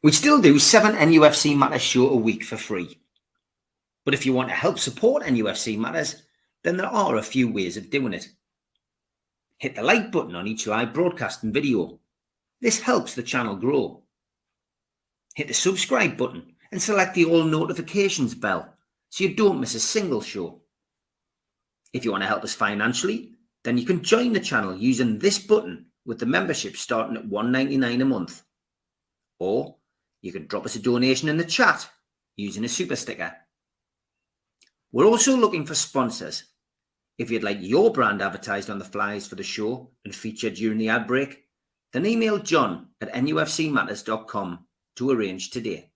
We still do 7 NUFC Matters show a week for free. But if you want to help support NUFC Matters, then there are a few ways of doing it. Hit the like button on each live broadcast and video. This helps the channel grow. Hit the subscribe button and select the all notifications bell so you don't miss a single show. If you want to help us financially, then you can join the channel using this button with the membership starting at $1.99 a month. Or you can drop us a donation in the chat using a super sticker. We're also looking for sponsors. If you'd like your brand advertised on the flyers for the show and featured during the ad break, then email John at nufcmatters.com to arrange today.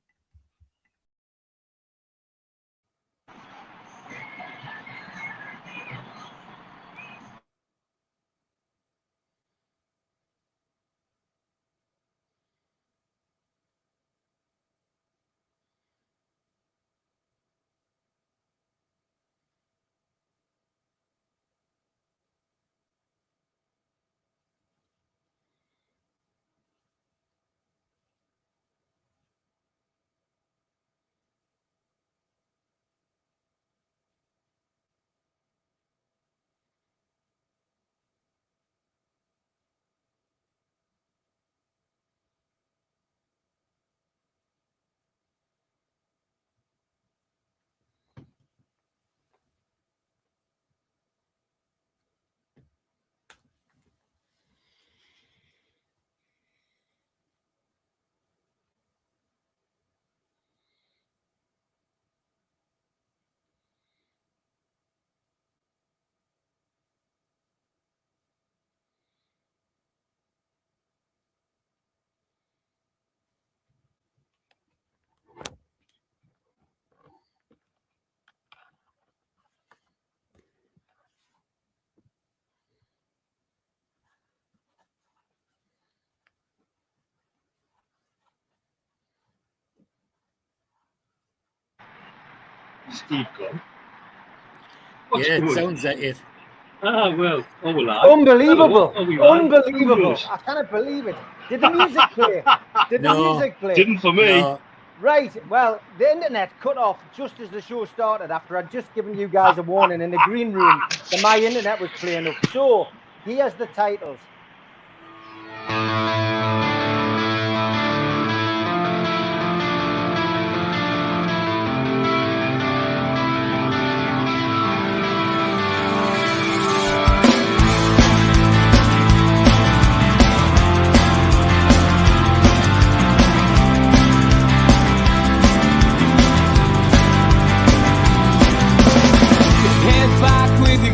Steve gone. Yeah, it sounds like it. Ah, well, Unbelievable. Hello, Unbelievable. I cannot believe it. Did the music play? Did the music play? Didn't for me. No. Right. Well, the internet cut off just as the show started after I'd just given you guys a warning in the green room that my internet was playing up. So, here's the titles.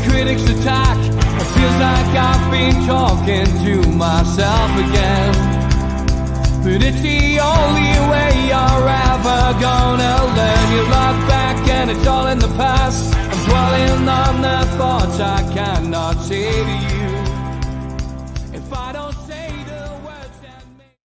Critics attack. It feels like I've been talking to myself again. But it's the only way you're ever gonna learn. You look back and it's all in the past. I'm dwelling on the thoughts I cannot say to you. If I don't say the words that make...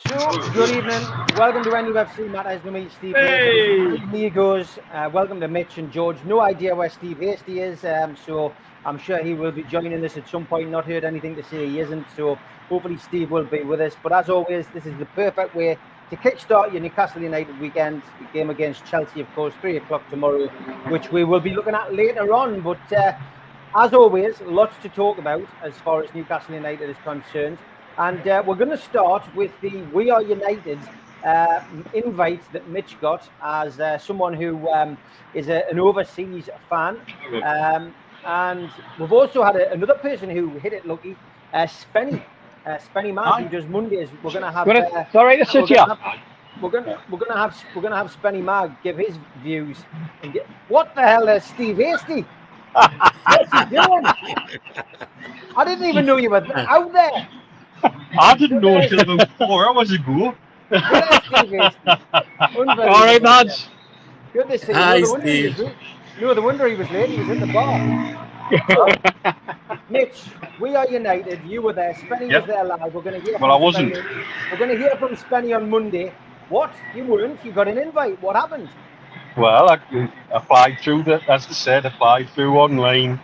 So, good evening. Welcome to NUFC Matters with me, Steve. Hey! Amigos. Welcome to Mitch and George. No idea where Steve Hasty is, so I'm sure he will be joining us at some point. Not heard anything to say he isn't, so hopefully Steve will be with us. But as always, this is the perfect way to kickstart your Newcastle United weekend. The game against Chelsea, of course, 3 o'clock tomorrow, which we will be looking at later on. But as always, lots to talk about as far as Newcastle United is concerned. And we're going to start with the We Are United invite that Mitch got as someone who is an overseas fan. And we've also had another person who hit it lucky, Spenny Mag, who does Mondays. We're going to have. Sorry to sit here. We're going to have Spenny Mag give his views. And what the hell is Steve Hasty? What's he doing? I didn't even know you were out there. I didn't know until about 4 hours ago. All right, lads. Good to see Hi, you. Steve. No, the wonder he was late. He was in the bar. Mitch, We Are United. You were there. Spenny was there live. We're going to hear. Well, I wasn't. We're going to hear from Spenny on Monday. What? You weren't? You got an invite. What happened? Well, I applied through, as I said, applied through online.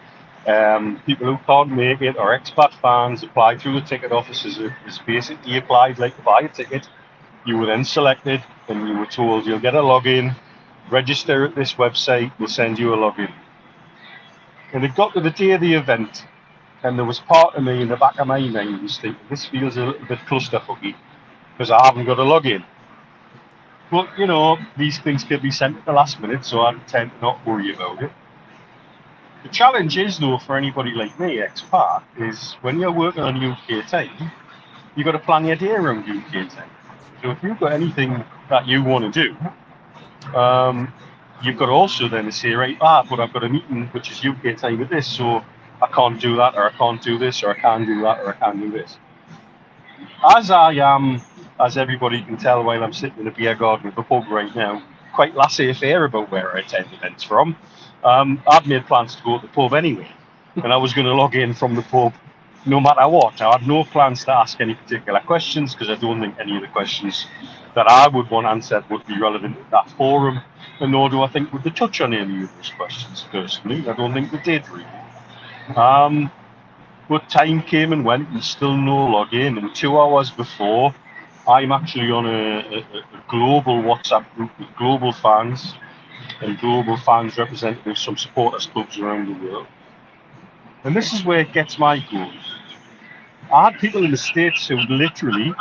People who can't make it or expat fans apply through the ticket offices. It's basically applied like to buy a ticket. You were then selected and you were told you'll get a login, register at this website, we'll send you a login. And it got to the day of the event, and there was part of me in the back of my mind was thinking, this feels a little bit clusterfucky because I haven't got a login. But, you know, these things can be sent at the last minute, so I tend to not worry about it. The challenge is, though, for anybody like me, expat, is when you're working on UK time, you've got to plan your day around UK time. So if you've got anything that you want to do, you've got to also then say, right, but I've got a meeting which is UK time at this, so I can't do that, or I can't do this, or I can't do that, or I can't do this. As I am, as everybody can tell while I'm sitting in a beer garden at the pub right now, quite laissez-faire about where I attend events from, I'd made plans to go to the pub anyway, and I was going to log in from the pub no matter what. I had no plans to ask any particular questions because I don't think any of the questions that I would want answered would be relevant to that forum, and nor do I think would they touch on any of those questions personally. I don't think they did really. But time came and went and still no login, and 2 hours before, I'm actually on a global WhatsApp group with global fans and global fans representatives from supporters clubs around the world. And this is where it gets my goal. I had people in the States who literally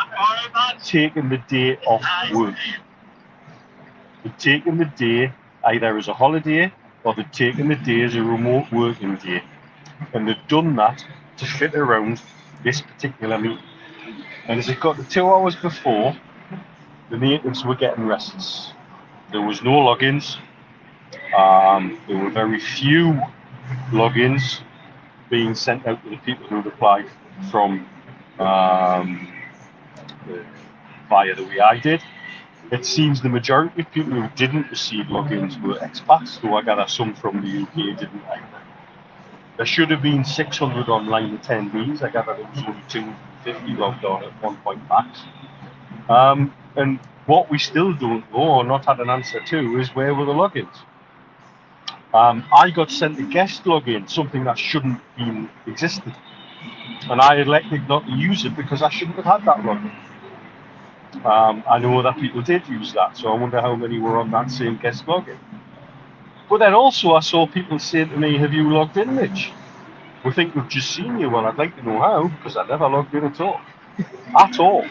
taken the day off work. They'd taken the day either as a holiday or they'd taken the day as a remote working day. And they'd done that to fit around this particular meeting. And as it got to 2 hours before, the natives were getting restless. There was no logins. There were very few logins being sent out to the people who applied from via the way I did. It seems the majority of people who didn't receive logins were expats, though I gather some from the UK didn't either. There should have been 600 online attendees. I gather there was only 250 logged on at one point max. And what we still don't know or not had an answer to is where were the logins. I got sent a guest login, something that shouldn't have been existed. And I elected not to use it because I shouldn't have had that login. I know that people did use that, so I wonder how many were on that same guest login. But then also I saw people say to me, have you logged in, Mitch? We think we've just seen you. Well, I'd like to know how, because I never logged in at all. At all.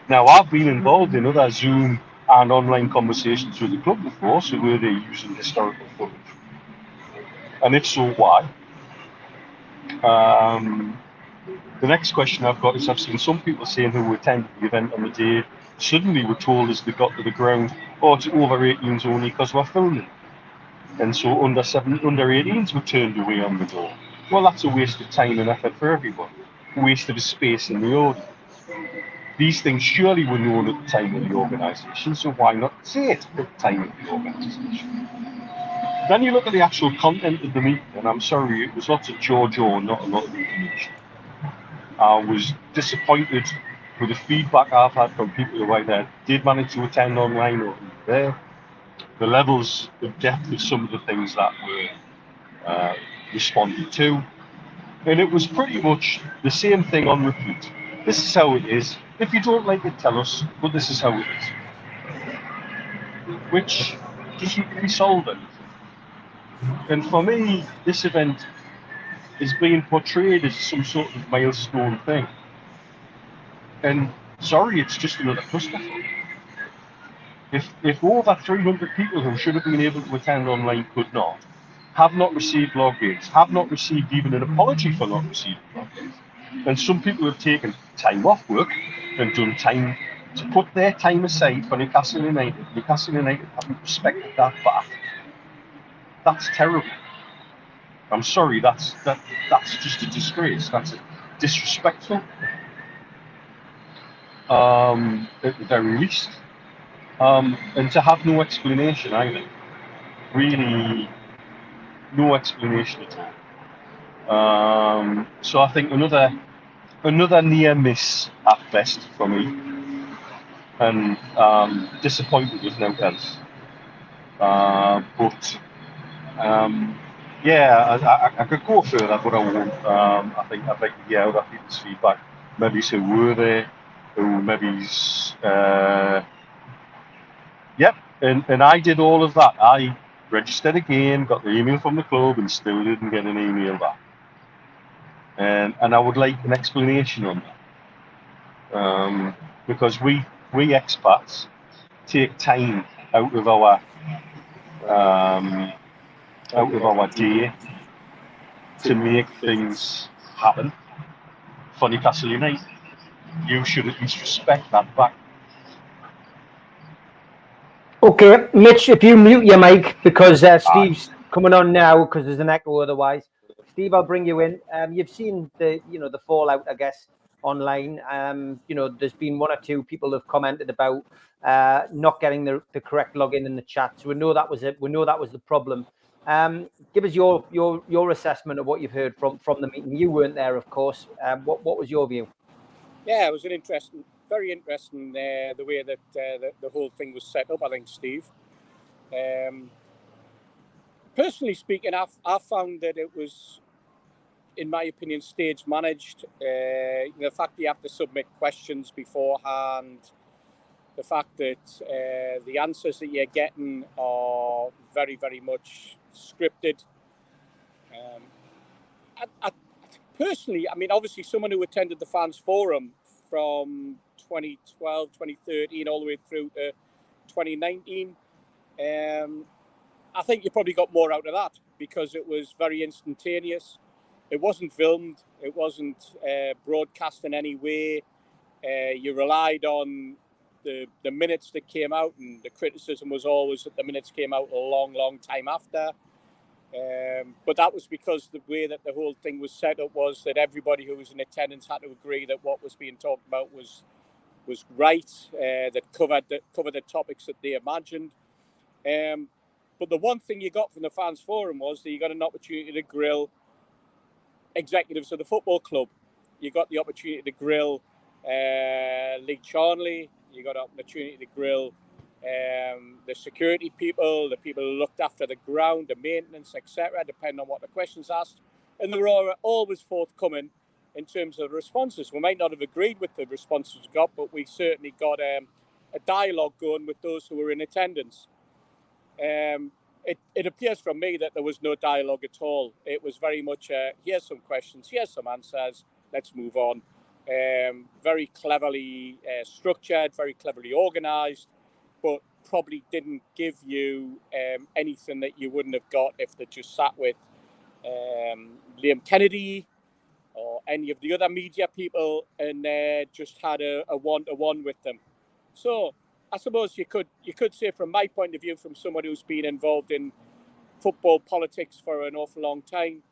Now, I've been involved in other Zoom and online conversations with the club before, so were they using historical footage? And if so, why? The next question I've got is I've seen some people saying who attended the event on the day suddenly were told as they got to the ground, oh, it's over 18s only because we're filming. And so under 18s were turned away on the door. Well, that's a waste of time and effort for everyone. A waste of space in the audience. These things surely were known at the time of the organisation, so why not say it at the time of the organisation? Then you look at the actual content of the meeting, and I'm sorry, it was lots of jaw and not a lot of information. I was disappointed with the feedback I've had from people who either did manage to attend online or were there. The levels of depth of some of the things that were responded to. And it was pretty much the same thing on repeat. This is how it is. If you don't like it, tell us, but this is how it is. Which doesn't really solve anything. And for me, this event is being portrayed as some sort of milestone thing. And sorry, it's just another clusterfuck. If over 300 people who should have been able to attend online could not, have not received logins, have not received even an apology for not receiving logins, and some people have taken time off work and done time to put their time aside for Newcastle United haven't respected that back. That's terrible. I'm sorry, that's just a disgrace. That's disrespectful. At the very least. And to have no explanation either. Really, no explanation at all. So I think another near miss at best for me. And disappointed with no else. But Yeah, I could go further, but I won't. I think I'd like to hear other people's feedback. Maybe who were there, who maybe's. Yep, and I did all of that. I registered again, got the email from the club, and still didn't get an email back. And I would like an explanation on that, because we expats take time out of our day to make things happen for Newcastle United. You should at least respect that fact. Okay, Mitch, if you mute your mic, because Steve's coming on now, because there's an echo otherwise. Steve, I'll bring you in. You've seen the fallout, I guess, online. There's been one or two people who've commented about not getting the correct login in the chat. So we know that was it. We know that was the problem. Give us your assessment of what you've heard from the meeting. You weren't there, of course. What was your view? Yeah, it was very interesting the way that the whole thing was set up, I think, Steve. Personally speaking, I found that it was, in my opinion, stage managed. The fact that you have to submit questions beforehand, the fact that the answers that you're getting are very, very much scripted. Personally, I mean, obviously someone who attended the fans forum from 2012, 2013, all the way through to 2019, I think you probably got more out of that because it was very instantaneous. It wasn't filmed. It wasn't broadcast in any way. You relied on the minutes that came out, and the criticism was always that the minutes came out a long, long time after. But that was because the way that the whole thing was set up was that everybody who was in attendance had to agree that what was being talked about was right, that covered the topics that they imagined. But the one thing you got from the fans forum was that you got an opportunity to grill executives of the football club. You got the opportunity to grill Lee Charnley. You got an opportunity to grill the security people, the people who looked after the ground, the maintenance, etc., depending on what the questions asked. And they were always forthcoming in terms of the responses. We might not have agreed with the responses we got, but we certainly got a dialogue going with those who were in attendance. It appears from me that there was no dialogue at all. It was very much, here's some questions, here's some answers, let's move on. Very cleverly structured, very cleverly organised, but probably didn't give you anything that you wouldn't have got if they just sat with Liam Kennedy or any of the other media people and just had a one-to-one with them. So I suppose you could say, from my point of view, from someone who's been involved in football politics for an awful long time,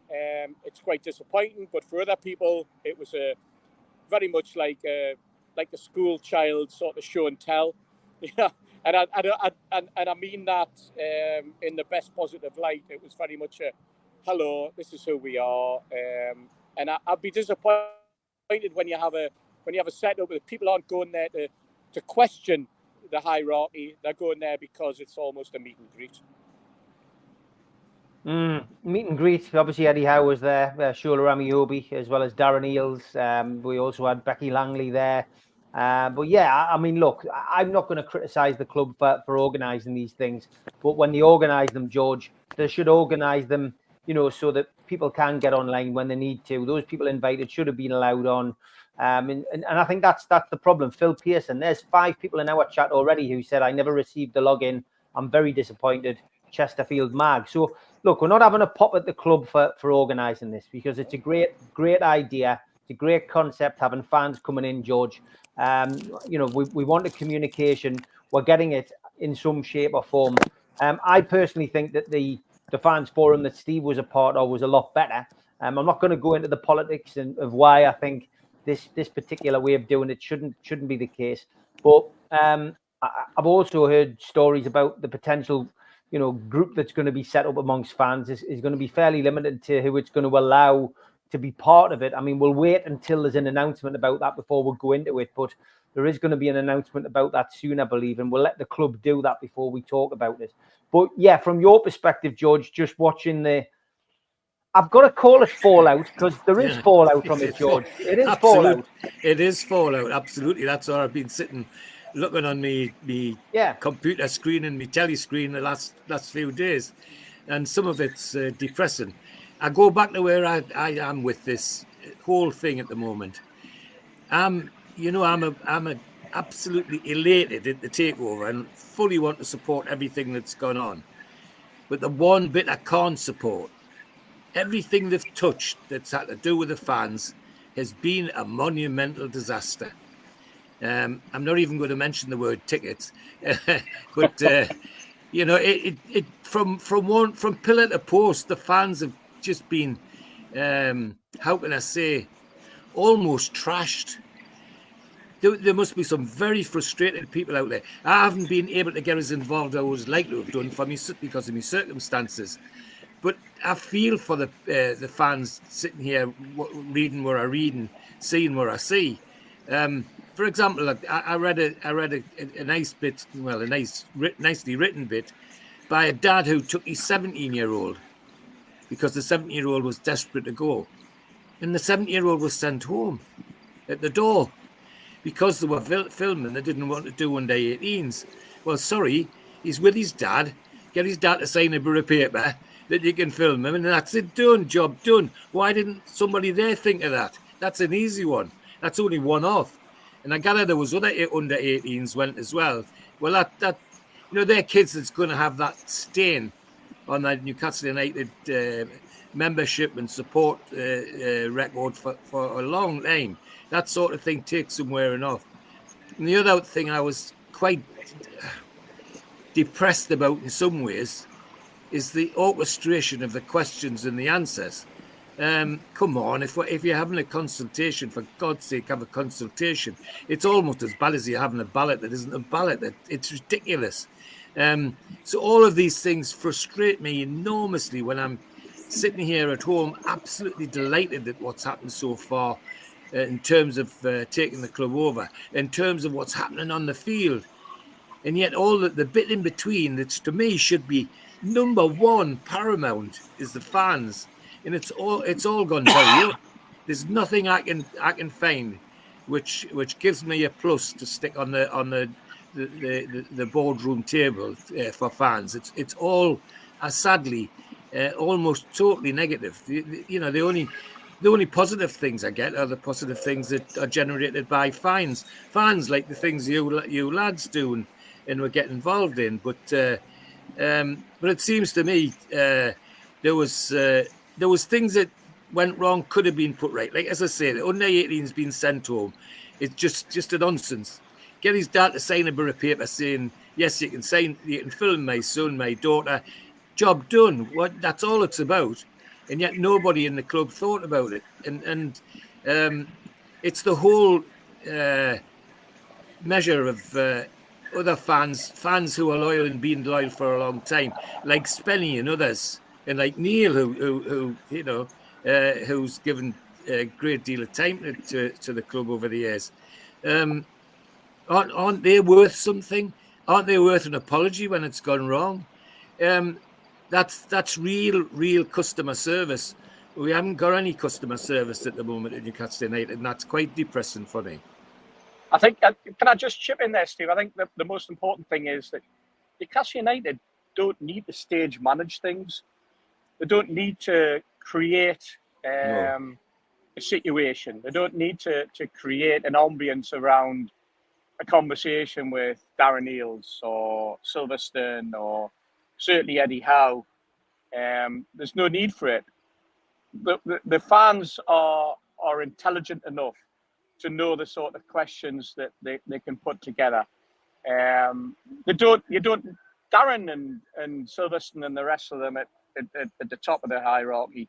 it's quite disappointing. But for other people, it was very much like a school child sort of show and tell. Yeah, and I mean that in the best positive light. It was very much a hello, this is who we are, and I'd be disappointed when you have a setup where people aren't going there to question the hierarchy. They're going there because it's almost a meet and greet. Meet and greet. Obviously, Eddie Howe was there, Shola Amiobi, as well as Darren Eales. We also had Becky Langley there. But yeah, I mean, look, I'm not going to criticise the club for organising these things. But when they organise them, George, they should organise them, so that people can get online when they need to. Those people invited should have been allowed on. And I think that's the problem. Phil Pearson, there's 5 people in our chat already who said, I never received the login. I'm very disappointed. Chesterfield Mag. So look, we're not having a pop at the club for organising this, because it's a great idea. It's a great concept, having fans coming in, George. We want a communication. We're getting it in some shape or form. I personally think that the fans forum that Steve was a part of was a lot better. I'm not going to go into the politics of why I think this particular way of doing it shouldn't be the case. But I've also heard stories about the potential group that's going to be set up amongst fans is going to be fairly limited to who it's going to allow to be part of it. I mean, we'll wait until there's an announcement about that before we'll go into it, but there is going to be an announcement about that soon, I believe, and we'll let the club do that before we talk about it. But yeah, from your perspective, George, just watching the I've got to call it fallout because there is fallout from it, George. It is fallout. It is fallout. Absolutely. That's why I've been sitting looking on me computer screen and me telly screen the last few days, and some of it's depressing. I go back to where I am with this whole thing at the moment. I'm absolutely elated at the takeover and fully want to support everything that's gone on. But the one bit I can't support, everything they've touched that's had to do with the fans has been a monumental disaster. I'm not even going to mention the word tickets, but it from pillar to post, the fans have just been, how can I say, almost trashed. There must be some very frustrated people out there. I haven't been able to get as involved as I would like to have done because of my circumstances. But I feel for the fans sitting here reading what I read and seeing what I see. For example, I read a nice bit, well, nicely written bit by a dad who took his 17-year-old because the 17-year-old was desperate to go, and the 17-year-old was sent home at the door because they were filming. They didn't want to do under 18s. Well, sorry, he's with his dad. Get his dad to sign a bit of paper that you can film him, and that's it, done, job done. Why didn't somebody there think of that? That's an easy one. That's only one off. And I gather there was other under 18s went as well. Well, that they're kids that's going to have that stain on that Newcastle United membership and support record for a long time. That sort of thing takes some wearing off. And the other thing I was quite depressed about in some ways is the orchestration of the questions and the answers. Come on, if you're having a consultation, for God's sake, have a consultation. It's almost as bad as you're having a ballot that isn't a ballot. It's ridiculous. So all of these things frustrate me enormously when I'm sitting here at home, absolutely delighted at what's happened so far in terms of taking the club over, in terms of what's happening on the field. And yet all the bit in between, that to me should be number one paramount, is the fans. And it's all gone down. There's nothing I can find which gives me a plus to stick on the boardroom table for fans. It's all sadly almost totally negative. The only positive things I get are the positive things that are generated by fans like the things you lads do and we get involved in. But it seems to me there was things that went wrong, could have been put right. Like, as I say, the under 18's been sent home. It's just a nonsense. Get his dad to sign a bit of paper saying, yes, you can film my son, my daughter. Job done. That's all it's about. And yet nobody in the club thought about it. And it's the whole measure of other fans who are loyal and been loyal for a long time, like Spenny and others, and like Neil, who's given a great deal of time to the club over the years. Aren't they worth something? Aren't they worth an apology when it's gone wrong? That's real customer service. We haven't got any customer service at the moment at Newcastle United, and that's quite depressing for me. I think, can I just chip in there, Steve? I think the most important thing is that Newcastle United don't need to stage manage things. They don't need to create a situation. They don't need to create an ambience around a conversation with Darren Eales or Silverstone or certainly Eddie Howe. There's no need for it. The fans are intelligent enough to know the sort of questions that they can put together. Darren and Silverstone and the rest of them at the top of the hierarchy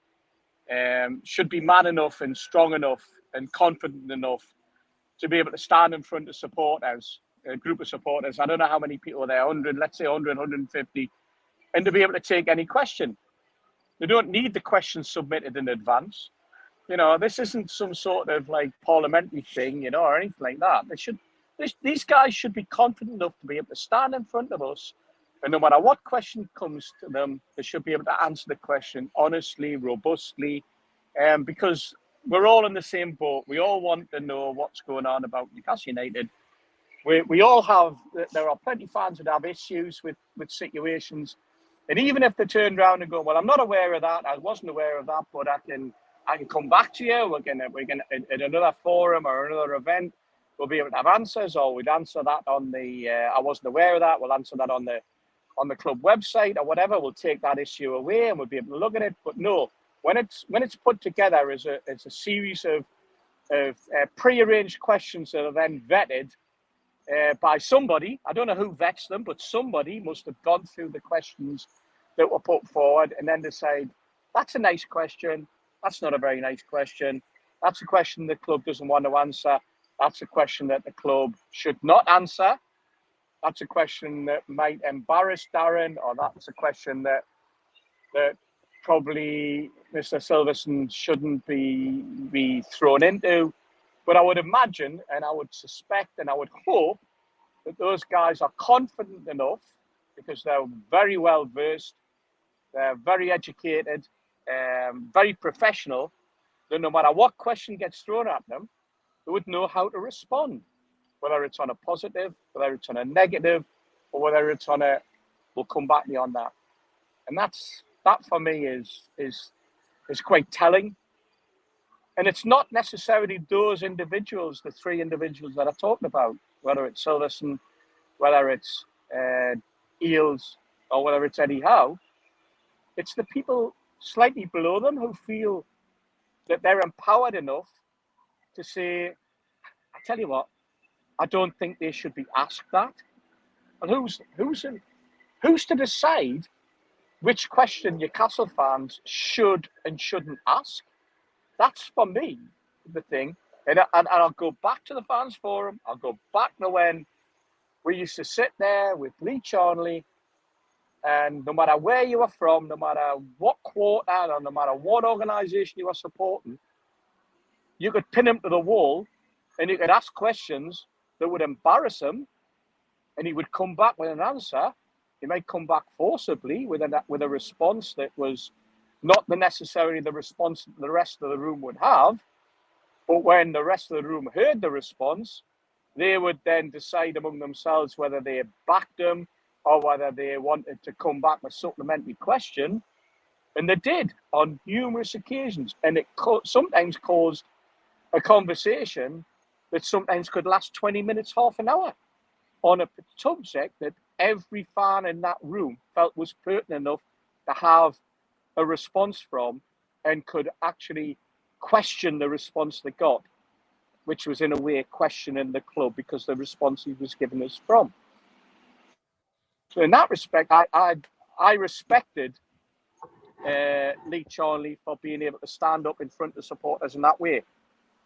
should be man enough and strong enough and confident enough to be able to stand in front of supporters, a group of supporters. I don't know how many people are there, 100, let's say 100, 150, and to be able to take any question. They don't need the questions submitted in advance. This isn't some sort of like parliamentary thing, or anything like that. These guys should be confident enough to be able to stand in front of us And no matter what question comes to them, they should be able to answer the question honestly, robustly, because we're all in the same boat. We all want to know what's going on about Newcastle United. We all have, there are plenty of fans that have issues with situations. And even if they turn around and go, well, I'm not aware of that, I wasn't aware of that, but I can come back to you. We're gonna at another forum or another event, we'll be able to have answers, or we'd answer that on the I wasn't aware of that. We'll answer that on the club website or whatever. We'll take that issue away and we'll be able to look at it. But no, when it's put together as a series of pre-arranged questions that are then vetted by somebody, I don't know who vets them, but somebody must have gone through the questions that were put forward and then decide, that's a nice question, that's not a very nice question, that's a question the club doesn't want to answer, that's a question that the club should not answer, that's a question that might embarrass Darren, or that's a question that probably Mr. Silverson shouldn't be thrown into. But I would imagine, and I would suspect, and I would hope that those guys are confident enough, because they're very well versed, they're very educated, very professional, that no matter what question gets thrown at them, they would know how to respond, whether it's on a positive, whether it's on a negative, or whether it's on a, we'll come back beyond that. And that for me is quite telling. And it's not necessarily those individuals, the three individuals that I talked about, whether it's Silverson, whether it's Eels, or whether it's Eddie Howe. It's the people slightly below them who feel that they're empowered enough to say, I tell you what, I don't think they should be asked that. And who's to decide which question Newcastle fans should and shouldn't ask? That's, for me, the thing. And I'll go back to the fans forum. I'll go back to when we used to sit there with Lee Charnley, and no matter where you were from, no matter what quarter, or no matter what organisation you were supporting, you could pin him to the wall and you could ask questions that would embarrass him, and he would come back with an answer. He might come back forcibly with a response that was not necessarily the response that the rest of the room would have, but when the rest of the room heard the response, they would then decide among themselves whether they backed him or whether they wanted to come back with a supplementary question. And they did on numerous occasions. And it sometimes caused a conversation that sometimes could last 20 minutes, half an hour, on a subject that every fan in that room felt was pertinent enough to have a response from, and could actually question the response they got, which was in a way questioning the club because the response he was giving us from. So in that respect, I respected Lee Charnley for being able to stand up in front of supporters in that way.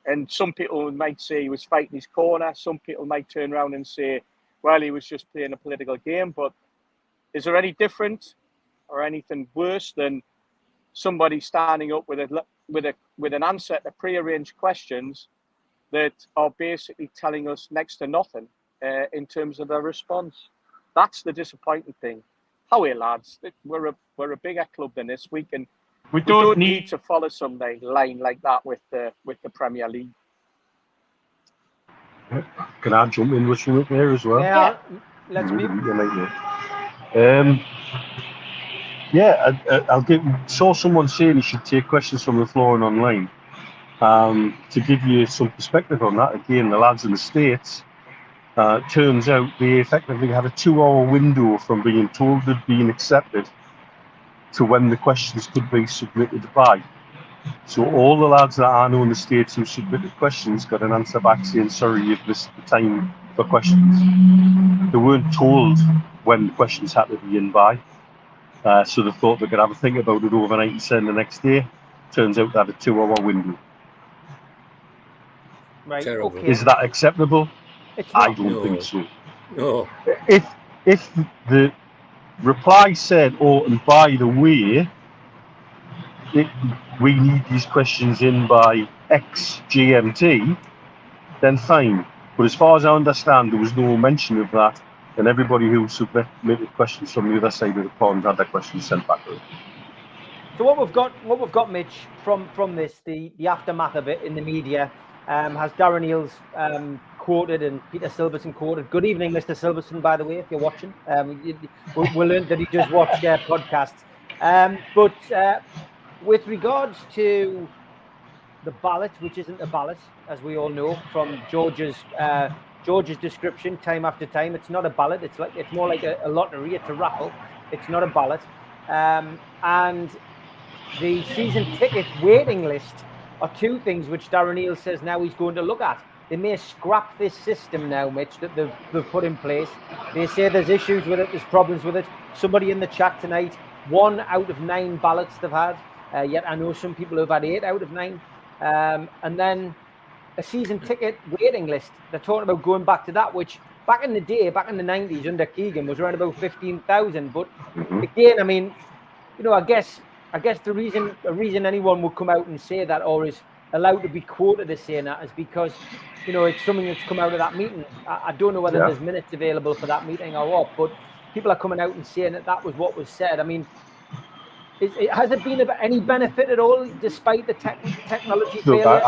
And some people might say he was fighting his corner. Some people might turn around and say, well, he was just playing a political game. But is there any different or anything worse than somebody standing up with an answer to pre-arranged questions that are basically telling us next to nothing in terms of their response? That's the disappointing thing. However, lads, we're a bigger club than this. We don't need to follow some line like that with the Premier League. Can I jump in with something there as well? Yeah, let's be. Saw someone saying you should take questions from the floor and online. To give you some perspective on that, again, the lads in the States, turns out they effectively had a 2-hour window from being told they'd been accepted to when the questions could be submitted by. So all the lads that I know in the States who submitted questions got an answer back saying, sorry, you've missed the time for questions. They weren't told when the questions had to be in by. So they thought they could have a think about it overnight and send the next day. Turns out they had a 2-hour window. Right. Terrible. Okay. Is that acceptable? I don't think so. No. If the reply said, oh, and by the way, we need these questions in by X GMT, then fine. But as far as I understand, there was no mention of that and everybody who submitted questions from the other side of the pond had their questions sent back to them. So what we've got, Mitch, from this, the aftermath of it in the media, has Darren Eales quoted and Peter Silverson quoted. Good evening, Mr. Silverson, by the way, if you're watching. We learned that he just watched podcasts. But with regards to the ballot, which isn't a ballot, as we all know from George's description time after time, it's not a ballot. It's more like a lottery. It's a raffle. It's not a ballot. And the season ticket waiting list are two things which Darren Eales says now he's going to look at. They may scrap this system now, Mitch, that they've put in place. They say there's issues with it, there's problems with it. Somebody in the chat tonight, 1 out of 9 ballots they've had. Yet I know some people have had 8 out of 9. And then a season ticket waiting list. They're talking about going back to that, which back in the day, back in the 90s under Keegan, was around about 15,000. But again, I mean, you know, I guess the reason anyone would come out and say that, or is allowed to be quoted as saying that, is because, you know, it's something that's come out of that meeting. I don't know whether there's minutes available for that meeting or what, but people are coming out and saying that was what was said. I mean, has it been of any benefit at all, despite the technology Look, failure?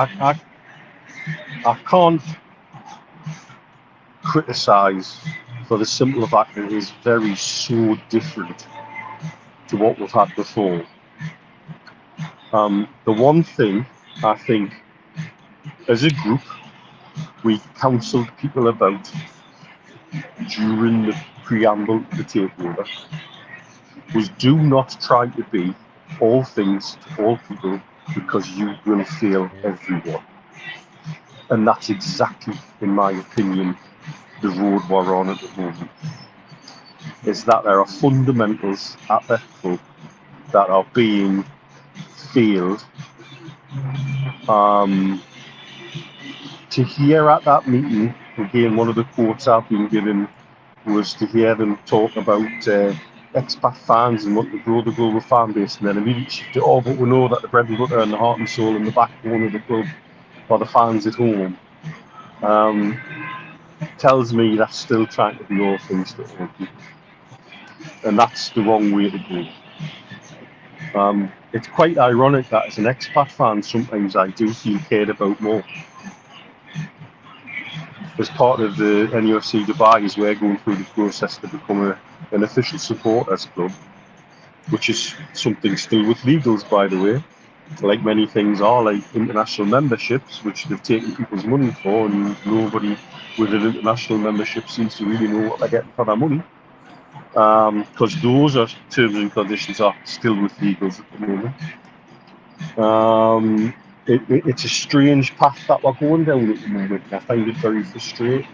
I can't criticise for the simple fact that it is so different to what we've had before. The one thing I think, as a group, we counselled people about during the preamble to the takeover was, do not try to be all things to all people, because you will fail everyone. And that's exactly, in my opinion, the road we're on at the moment. Is that there are fundamentals at the club that are being failed. To hear at that meeting, again, one of the quotes I've been given was to hear them talk about expat fans and what to grow the global fan base, and then immediately shift it, but we know that the bread and butter and the heart and soul and the backbone of the club are the fans at home. Tells me that's still trying to be all things to all people. And that's the wrong way to go. It's quite ironic that as an expat fan, sometimes I do feel cared about more. As part of the nufc Dubai, is we're going through the process to become an official supporters club, which is something still with legals, by the way, like many things are, like international memberships, which they've taken people's money for, and nobody with an international membership seems to really know what they're getting for their money, because those are terms and conditions are still with legals at the moment. It's a strange path that we're going down at the moment. I find it very frustrating.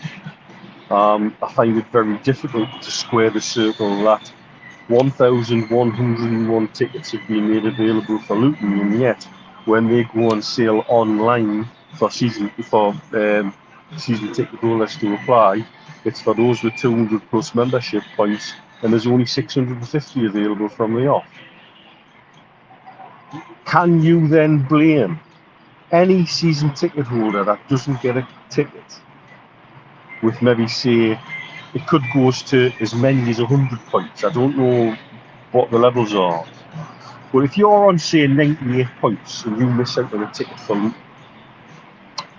I find it very difficult to square the circle that 1,101 tickets have been made available for Luton, and yet when they go on sale online for season ticket holders to apply, it's for those with 200 plus membership points, and there's only 650 available from the off. Can you then blame any season ticket holder that doesn't get a ticket with maybe, say, it could go to as many as 100 points? I don't know what the levels are, but if you're on, say, 98 points and you miss out on a ticket for Luton,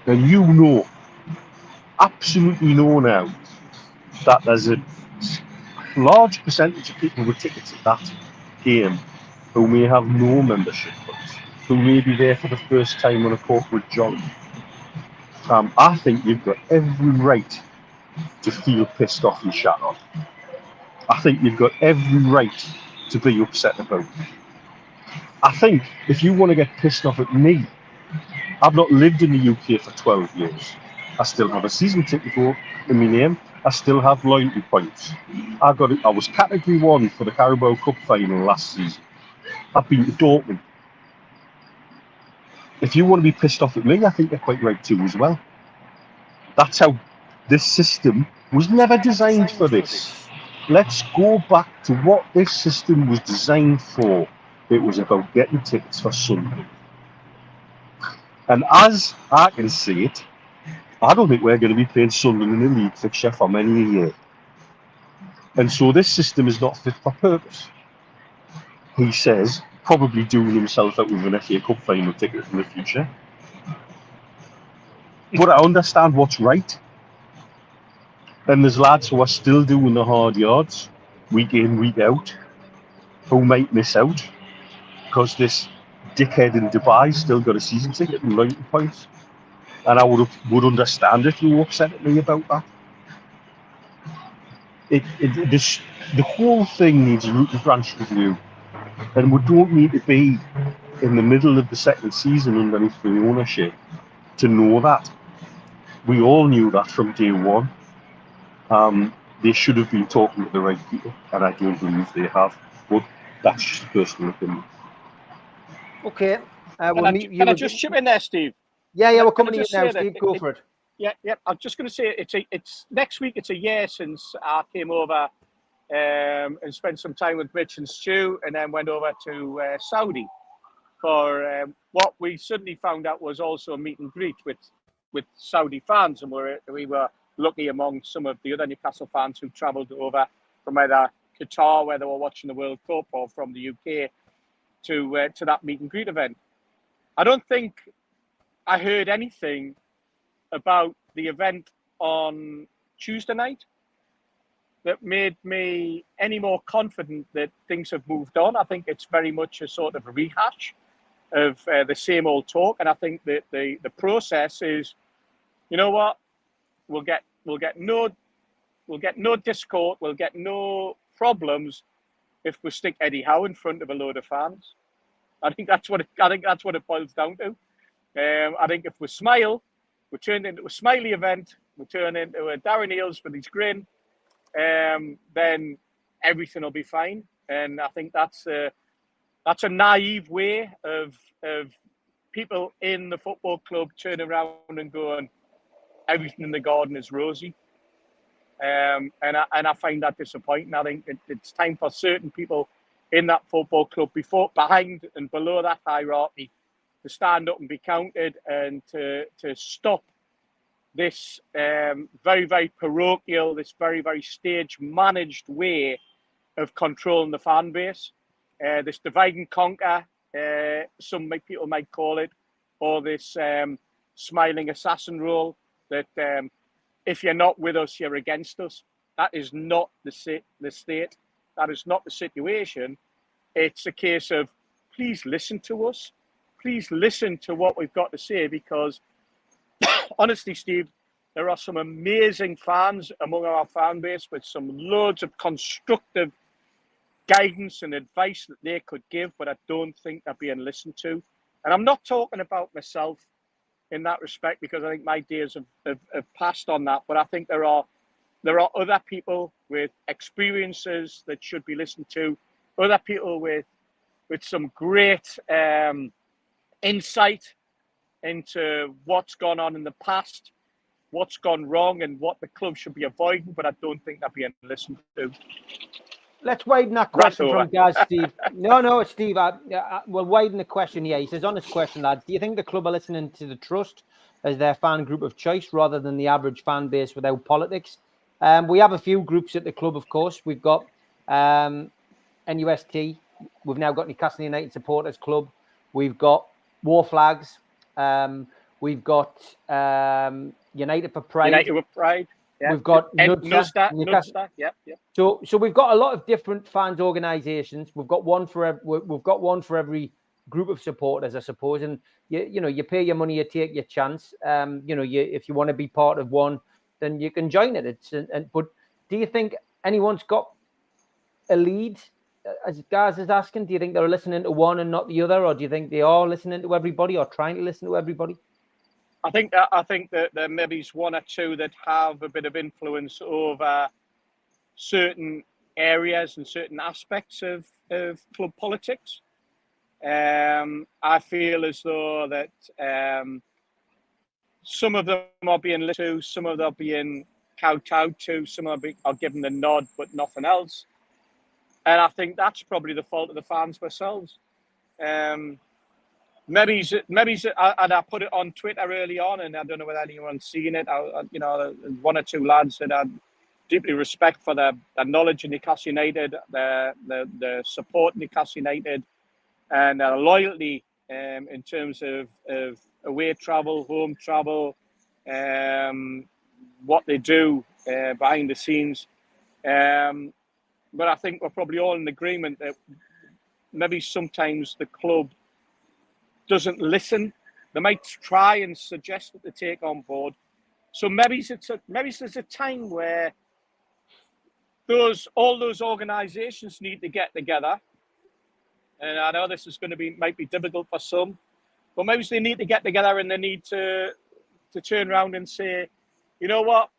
then you know, absolutely know now, that there's a large percentage of people with tickets at that game who may have no membership points, who may be there for the first time on a corporate jolly. I think you've got every right to feel pissed off and shut up. I think you've got every right to be upset about it. I think if you want to get pissed off at me, I've not lived in the UK for 12 years. I still have a season ticket in my name. I still have loyalty points. I was category 1 for the Carabao Cup final last season. I've been to Dortmund. If you want to be pissed off at me, I think you're quite right too as well. That's how this system was never designed for this. Let's go back to what this system was designed for. It was about getting tickets for Sunday. And as I can see it, I don't think we're going to be playing Sunderland in the league fixture for many a year. And so this system is not fit for purpose. He says, probably doing himself out with an FA Cup final ticket in the future. But I understand what's right. And there's lads who are still doing the hard yards, week in, week out, who might miss out because this dickhead in Dubai still got a season ticket and loyalty points. And I would understand if you were upset at me about that. The whole thing needs a root and branch review. And we don't need to be in the middle of the second season underneath the ownership to know that. We all knew that from day one. They should have been talking to the right people, and I don't believe they have. But that's just a personal opinion. Okay. Can I just chip in there, Steve? Yeah, we're coming to you now, Steve. Go for it. Yeah. I'm just going to say it's next week. It's a year since I came over and spent some time with Mitch and Stu, and then went over to Saudi for what we suddenly found out was also a meet and greet with Saudi fans, and we were lucky among some of the other Newcastle fans who travelled over from either Qatar, where they were watching the World Cup, or from the UK to that meet and greet event. I don't think I heard anything about the event on Tuesday night that made me any more confident that things have moved on. I think it's very much a sort of a rehash of the same old talk, and I think that the process is, you know what, we'll get no discord, we'll get no problems if we stick Eddie Howe in front of a load of fans. I think that's what it boils down to. I think if we smile, we turn into a smiley event, we turn into a Darren Eales with his grin, then everything will be fine. And I think that's a naive way of people in the football club turning around and going, everything in the garden is rosy. And I find that disappointing. I think it's time for certain people in that football club, behind and below that hierarchy, to stand up and be counted, and to stop this very, very parochial, this very, very stage-managed way of controlling the fan base. This divide and conquer, some people might call it, or this smiling assassin role, that if you're not with us, you're against us. That is not the state. That is not the situation. It's a case of, please listen to us. Please listen to what we've got to say, because honestly, Steve, there are some amazing fans among our fan base with some loads of constructive guidance and advice that they could give, but I don't think they're being listened to. And I'm not talking about myself in that respect, because I think my days have passed on that. But I think there are other people with experiences that should be listened to, other people with some great insight into what's gone on in the past, what's gone wrong, and what the club should be avoiding. But I don't think they're being listened to. Let's widen that question from Gaz, Steve. No, Steve, we'll widen the question here. He says, honest question, lads, do you think the club are listening to the Trust as their fan group of choice rather than the average fan base without politics? We have a few groups at the club, of course. We've got NUST. We've now got Newcastle United Supporters Club. We've got War Flags. We've got United for Pride. United with Pride. Yeah. We've got Nufc. Yep. So we've got a lot of different fans organisations. We've got one for every group of supporters, I suppose. And you pay your money, you take your chance. If you want to be part of one, then you can join it. But do you think anyone's got a lead? As Gaz is asking, do you think they're listening to one and not the other, or do you think they are listening to everybody or trying to listen to everybody? I think that there maybe is one or two that have a bit of influence over certain areas and certain aspects of club politics. I feel as though that some of them are being listened to, some of them are being kowtowed to, some are given the nod but nothing else. And I think that's probably the fault of the fans themselves. Maybe, and I put it on Twitter early on, and I don't know whether anyone's seen it. One or two lads that deeply respect for their knowledge in Newcastle United, the support in Newcastle United, and their loyalty in terms of away travel, home travel, what they do behind the scenes. But I think we're probably all in agreement that maybe sometimes the club doesn't listen. They might try and suggest that they take on board. So maybe there's a time where all those organisations need to get together. And I know this is might be difficult for some, but maybe they need to get together and they need to turn around and say, you know what,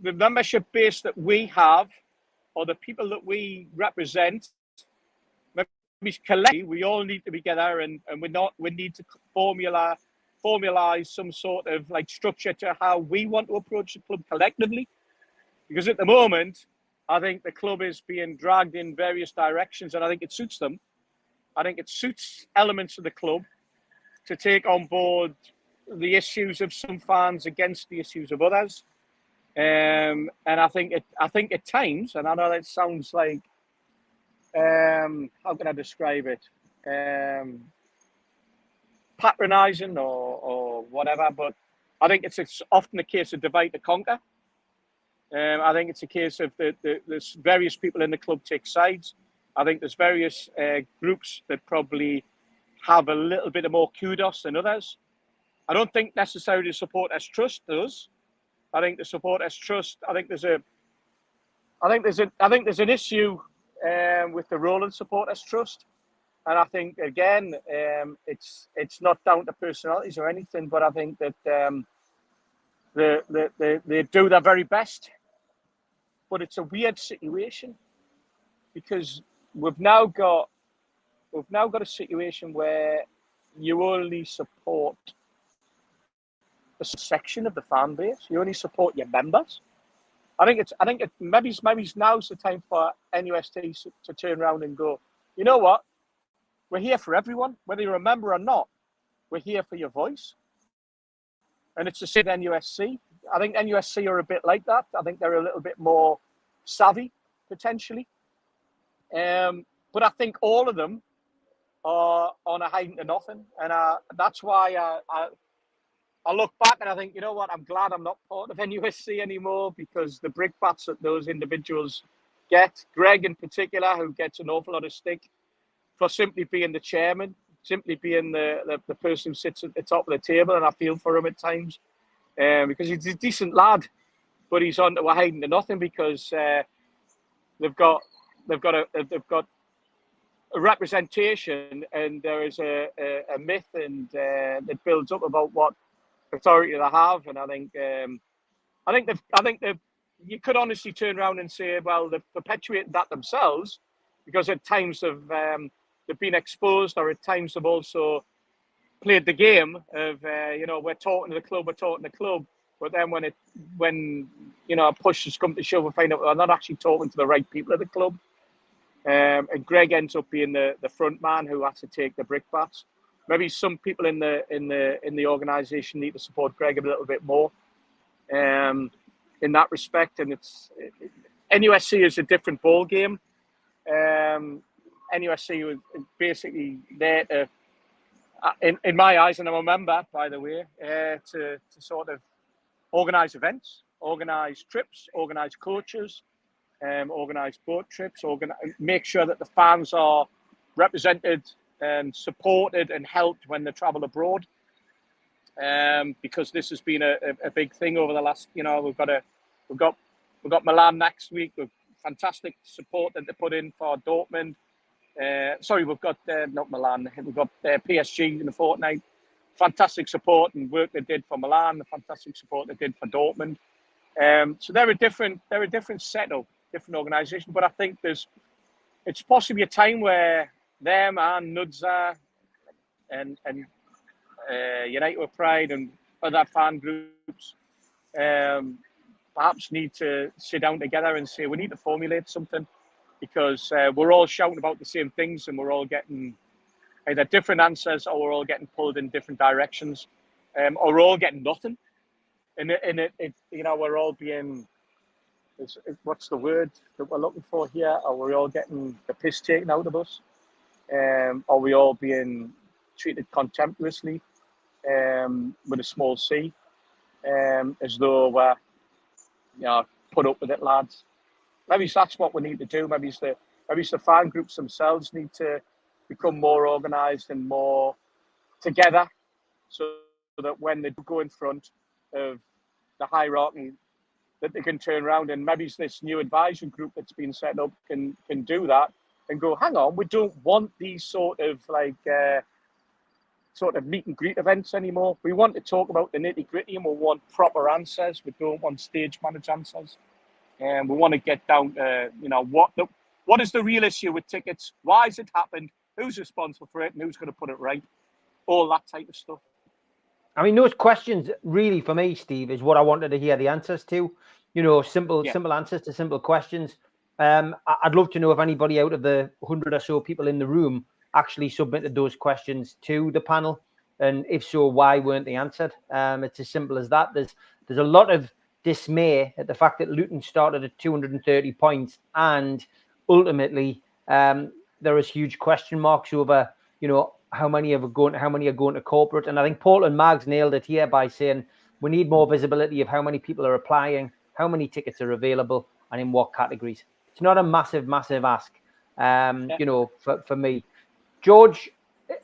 the membership base that we have, or the people that we represent, maybe collectively, we all need to be together, and we need to formalize some sort of like structure to how we want to approach the club collectively. Because at the moment, I think the club is being dragged in various directions, and I think it suits them. I think it suits elements of the club to take on board the issues of some fans against the issues of others. And I think at times, and I know that sounds like, how can I describe it? Patronizing or whatever, but I think it's often a case of divide to conquer. I think it's a case of there's various people in the club take sides. I think there's various groups that probably have a little bit of more kudos than others. I don't think necessarily the Supporters Trust does. I think the Supporters Trust. I think there's an issue with the role of Supporters Trust, and I think again it's not down to personalities or anything, but I think that they do their very best. But it's a weird situation because we've now got a situation where you only support a section of the fan base. You only support your members. I think maybe now's the time for NUST to turn around and go, you know what? We're here for everyone, whether you're a member or not. We're here for your voice. And it's the same with NUSC. I think NUSC are a bit like that. I think they're a little bit more savvy, potentially. But I think all of them are on a hiding to nothing. And that's why I look back and I think, you know what, I'm glad I'm not part of NUSC anymore, because the brickbats that those individuals get, Greg in particular, who gets an awful lot of stick for simply being the chairman, simply being the person who sits at the top of the table, and I feel for him at times because he's a decent lad, but he's on to a hiding to nothing because they've got a representation, and there is a myth and that builds up about what authority they have, and I think you could honestly turn around and say, well, they've perpetuated that themselves, because at times they've been exposed, or at times they've also played the game of we're talking to the club, but then when a push has come to shove, we find out we're not actually talking to the right people at the club, and Greg ends up being the front man who has to take the brickbats. Maybe some people in the organisation need to support Greg a little bit more in that respect. And NUSC is a different ball game. NUSC was basically there to, in my eyes, and I'm a member, by the way, to sort of organise events, organise trips, organise coaches, organise boat trips, make sure that the fans are represented and supported and helped when they travel abroad, because this has been a big thing over the last. We've got Milan next week with fantastic support that they put in for Dortmund. We've got not Milan. We've got PSG in the fortnight. Fantastic support and work they did for Milan. The fantastic support they did for Dortmund. So they're a different setup, different organisation. But I think it's possibly a time where them and Nudza and United with Pride and other fan groups perhaps need to sit down together and say we need to formulate something, because we're all shouting about the same things and we're all getting either different answers, or we're all getting pulled in different directions, or we're all getting nothing. And we're all being what's the word that we're looking for here? Are we all getting the piss taken out of us? Are we all being treated contemptuously with a small c, as though we're, put up with it, lads? Maybe that's what we need to do. Maybe it's the fan groups themselves need to become more organised and more together, so that when they go in front of the hierarchy, that they can turn around, and maybe this new advisory group that's been set up can do that and go, hang on, we don't want these sort of meet and greet events anymore. We want to talk about the nitty gritty, and we want proper answers. We don't want stage managed answers. And we want to get down to, what is the real issue with tickets? Why has it happened? Who's responsible for it? And who's going to put it right? All that type of stuff. I mean, those questions really, for me, Steve, is what I wanted to hear the answers to. Simple answers to simple questions. I'd love to know if anybody out of the 100 or so people in the room actually submitted those questions to the panel, and if so, why weren't they answered? It's as simple as that. There's a lot of dismay at the fact that Luton started at 230 points, and ultimately there is huge question marks over how many are going to corporate. And I think Paul and Mags nailed it here by saying we need more visibility of how many people are applying, how many tickets are available, and in what categories. It's not a massive ask for me. George,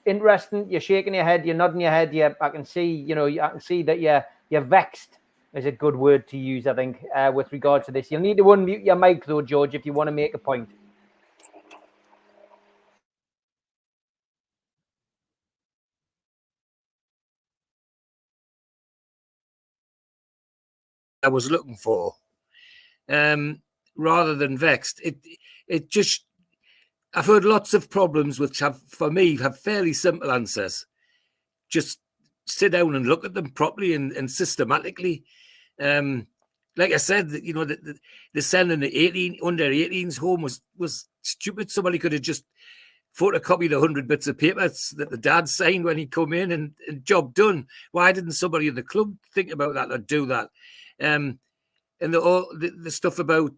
interesting. You're shaking your head, you're nodding your head. I can see that you're vexed is a good word to use, I think, with regard to this. You'll need to unmute your mic, though, George, if you want to make a point. I was looking for, rather than vexed. It just, I've heard lots of problems which have fairly simple answers. Just sit down and look at them properly and systematically. Like I said, the sending the under 18s home was stupid. Somebody could have just photocopied 100 bits of paper that the dad signed when he come in, and job done. Why didn't somebody in the club think about that or do that? And the stuff about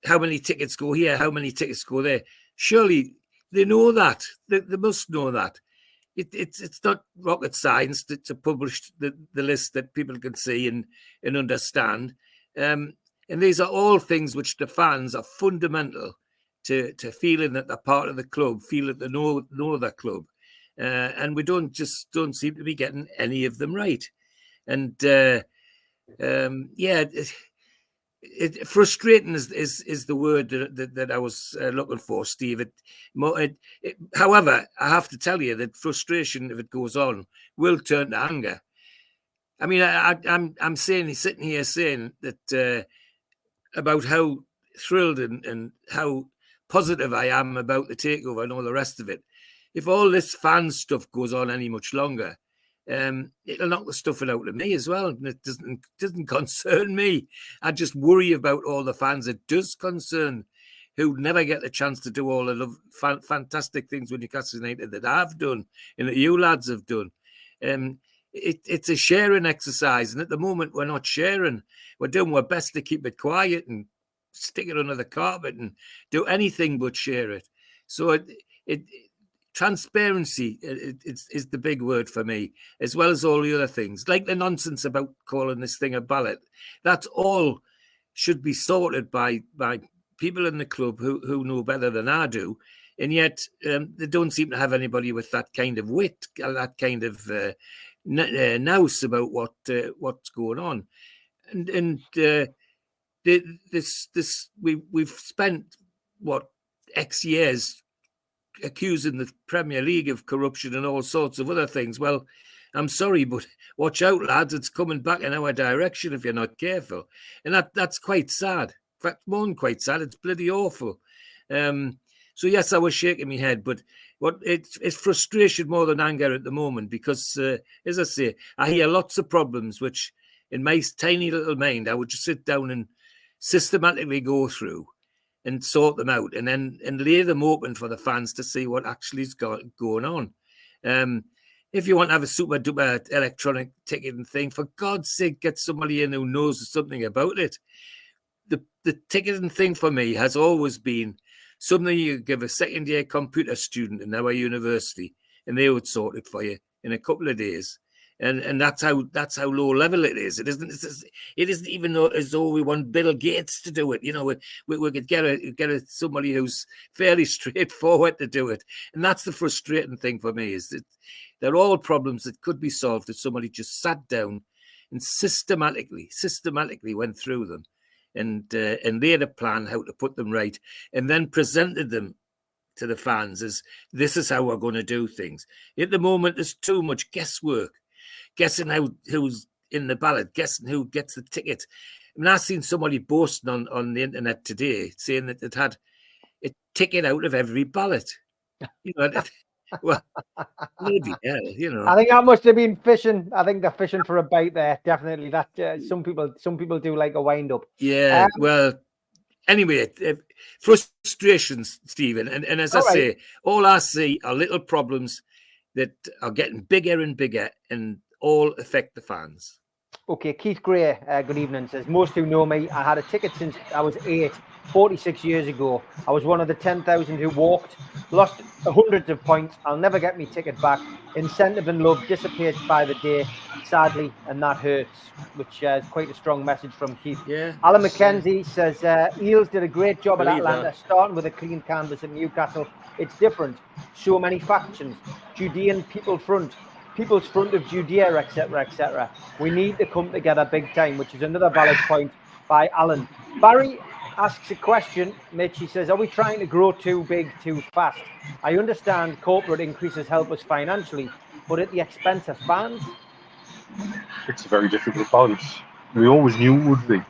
how many tickets go here, how many tickets go there. Surely they know that. They must know that. It's not rocket science to publish the list that people can see and understand. And these are all things which the fans are fundamental to feeling that they're part of the club, feel that they know their club. And we don't seem to be getting any of them right. And frustrating is the word that I was looking for, Steve. However, I have to tell you that frustration, if it goes on, will turn to anger. I mean, I'm sitting here saying that about how thrilled and how positive I am about the takeover and all the rest of it. If all this fan stuff goes on any much longer, it'll knock the stuffing out of me as well. And it doesn't concern me. I just worry about all the fans it does concern, who never get the chance to do all the fantastic things with Newcastle United that I've done and that you lads have done. It's a sharing exercise, and at the moment we're not sharing. We're doing our best to keep it quiet and stick it under the carpet and do anything but share it. So transparency is the big word for me, as well as all the other things, like the nonsense about calling this thing a ballot. That all should be sorted by people in the club who know better than I do, and yet they don't seem to have anybody with that kind of wit, that kind of nous about what's going on. And we've spent X years accusing the Premier League of corruption and all sorts of other things. Well, I'm sorry, but watch out, lads. It's coming back in our direction if you're not careful. And that's quite sad. In fact, more than quite sad. It's bloody awful. So, yes, I was shaking my head, but it's frustration more than anger at the moment because, as I say, I hear lots of problems which, in my tiny little mind, I would just sit down and systematically go through and sort them out, and lay them open for the fans to see what actually is going on. If you want to have a super duper electronic ticketing thing, for God's sake, get somebody in who knows something about it. The ticketing thing for me has always been something you give a second-year computer student in our university, and they would sort it for you in a couple of days. And that's how low level it is. It isn't even as though we want Bill Gates to do it. You know, we could get somebody who's fairly straightforward to do it. And that's the frustrating thing for me, is that they're all problems that could be solved if somebody just sat down and systematically went through them and laid a plan how to put them right, and then presented them to the fans as this is how we're going to do things. At the moment, there's too much guesswork. Guessing who's in the ballot, guessing who gets the ticket. I mean, I've seen somebody boasting on the internet today saying that it had a ticket out of every ballot. You know, well, bloody hell, you know. I think that must have been fishing. I think they're fishing for a bite there. Definitely, that some people do like a wind up. Yeah, well, anyway, frustrations, Stephen, and as I say, all I see are little problems that are getting bigger and bigger, and all affect the fans. Okay, Keith Gray, good evening, says, most who know me, I had a ticket since I was 8, 46 years ago. I was one of the 10,000 who walked, lost hundreds of points. I'll never get my ticket back. Incentive and love dissipates by the day, sadly, and that hurts, which is quite a strong message from Keith. Yeah. Alan McKenzie says, Eels did a great job at Atlanta, starting with a clean canvas at Newcastle. It's different. So many factions. Judean people's front of Judea, etc., etc. We need to come together big time, which is another valid point by Alan. Barry asks a question, Mitch. He says, are we trying to grow too big too fast? I understand corporate increases help us financially, but at the expense of fans? It's a very difficult balance. We always knew it would be.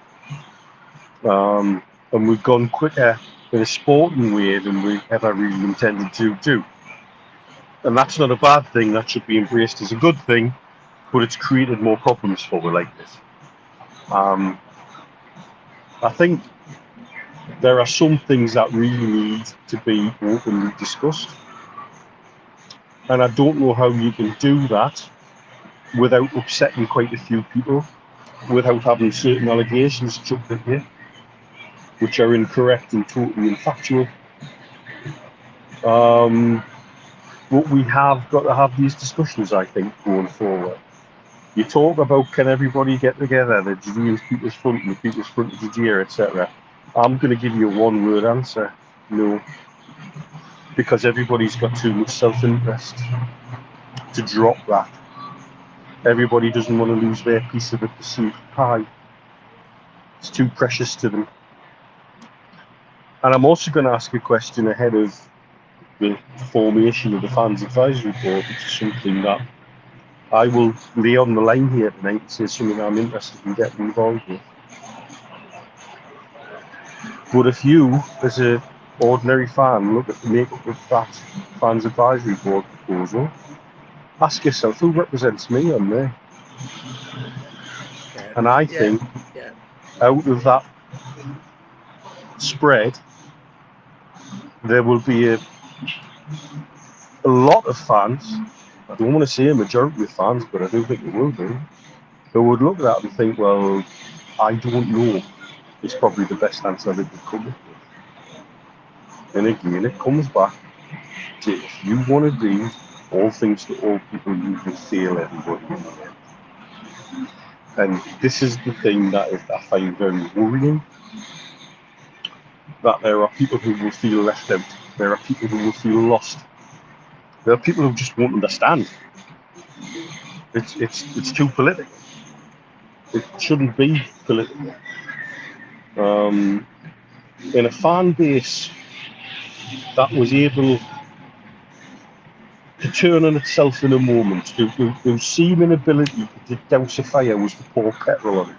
And we've gone quicker in a sporting way than we ever really intended to do. And that's not a bad thing. That should be embraced as a good thing, but it's created more problems for me like this. I think there are some things that really need to be openly discussed. And I don't know how you can do that without upsetting quite a few people, without having certain allegations chucked at you, which are incorrect and totally infactual. But we have got to have these discussions, I think, going forward. You talk about, can everybody get together, the Judean People's Front and the People's Front of Judea, etc. I'm going to give you a one-word answer. No. Because everybody's got too much self-interest to drop that. Everybody doesn't want to lose their piece of the perceived pie. It's too precious to them. And I'm also going to ask a question ahead of the formation of the Fans Advisory Board, which is something that I will lay on the line here tonight and say something I'm interested in getting involved with. But if you, as an ordinary fan, look at the makeup of that Fans Advisory Board proposal, ask yourself, who represents me on there? And I think out of that spread, there will be a lot of fans, I don't want to say a majority of fans, but I do think it will be, who would look at that and think, well, I don't know. It's probably the best answer they could come up with. And again, it comes back to, if you want to be all things to all people, you can fail everybody in the end. And this is the thing that I find very worrying, that there are people who will feel left out. There are people who will feel lost. There are people who just won't understand. It's too political. It shouldn't be political. In a fan base that was able to turn on itself in a moment, whose seeming ability to douse a fire was to pour petrol on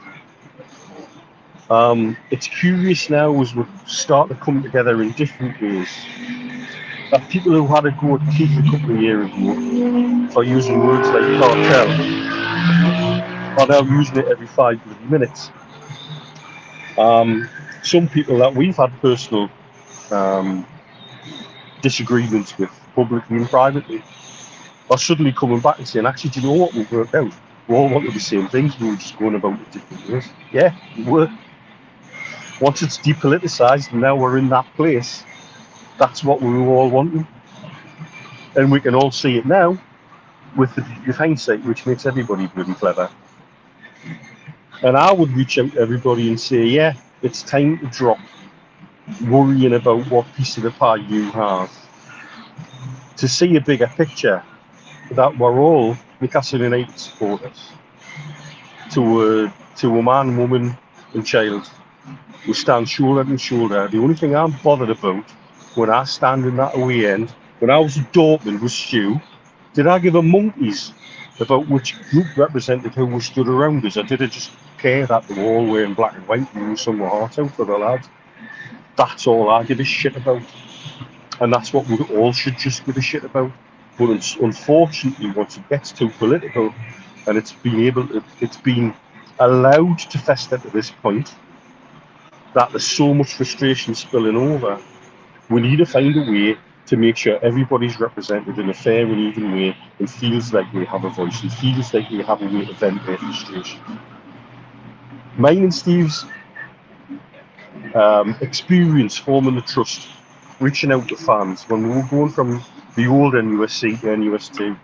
it. It's curious now as we start to come together in different ways, that people who had a go at Keith a couple of years ago for using words like cartel are now using it every 5 minutes. Some people that we've had personal disagreements with, publicly and privately, are suddenly coming back and saying, actually, do you know what, we've worked out? We all wanted the same things, we were just going about it different ways. Yeah, we were. Once it's depoliticised and now we're in that place, that's what we were all wanting. And we can all see it now with hindsight, which makes everybody bloody clever. And I would reach out to everybody and say, yeah, it's time to drop worrying about what piece of the pie you have, to see a bigger picture that we're all Newcastle United supporters. To a man, woman and child who stand shoulder to shoulder. The only thing I'm bothered about when I stand in that away end, when I was at Dortmund with Stu, did I give a monkeys about which group represented who was stood around us? Or did I just care that they were all wearing black and white and we sung our hearts out for the lads? That's all I give a shit about. And that's what we all should just give a shit about. But unfortunately, once it gets too political and it's been allowed to fester to this point, that there's so much frustration spilling over, we need to find a way to make sure everybody's represented in a fair and even way and feels like they have a voice and feels like they have a way to vent their frustration. Mine and Steve's experience forming the trust, reaching out to fans when we were going from the old NUSC to NUST.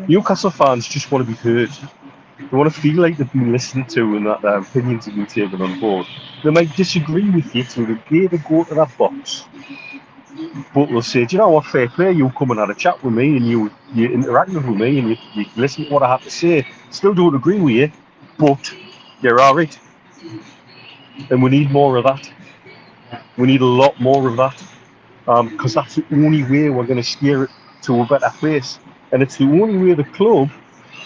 Newcastle fans just want to be heard. They want to feel like they've been listened to and that their opinions have been taken on board. They might disagree with you till the day they go to that box, but they'll say, do you know what, fair play, you come and had a chat with me and you interacted with me and you listen to what I have to say. Still don't agree with you, but you're all right. And we need more of that. We need a lot more of that, because that's the only way we're going to steer it to a better place. And it's the only way the club,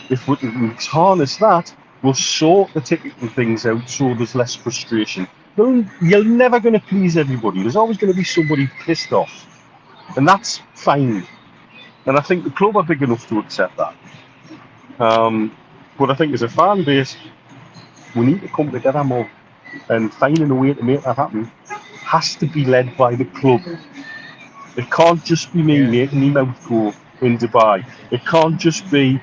if we can harness that, will sort the ticketing things out so there's less frustration. You're never going to please everybody. There's always going to be somebody pissed off. And that's fine. And I think the club are big enough to accept that. But I think as a fan base, we need to come together more. And finding a way to make that happen has to be led by the club. It can't just be me making me mouth go in Dubai. It can't just be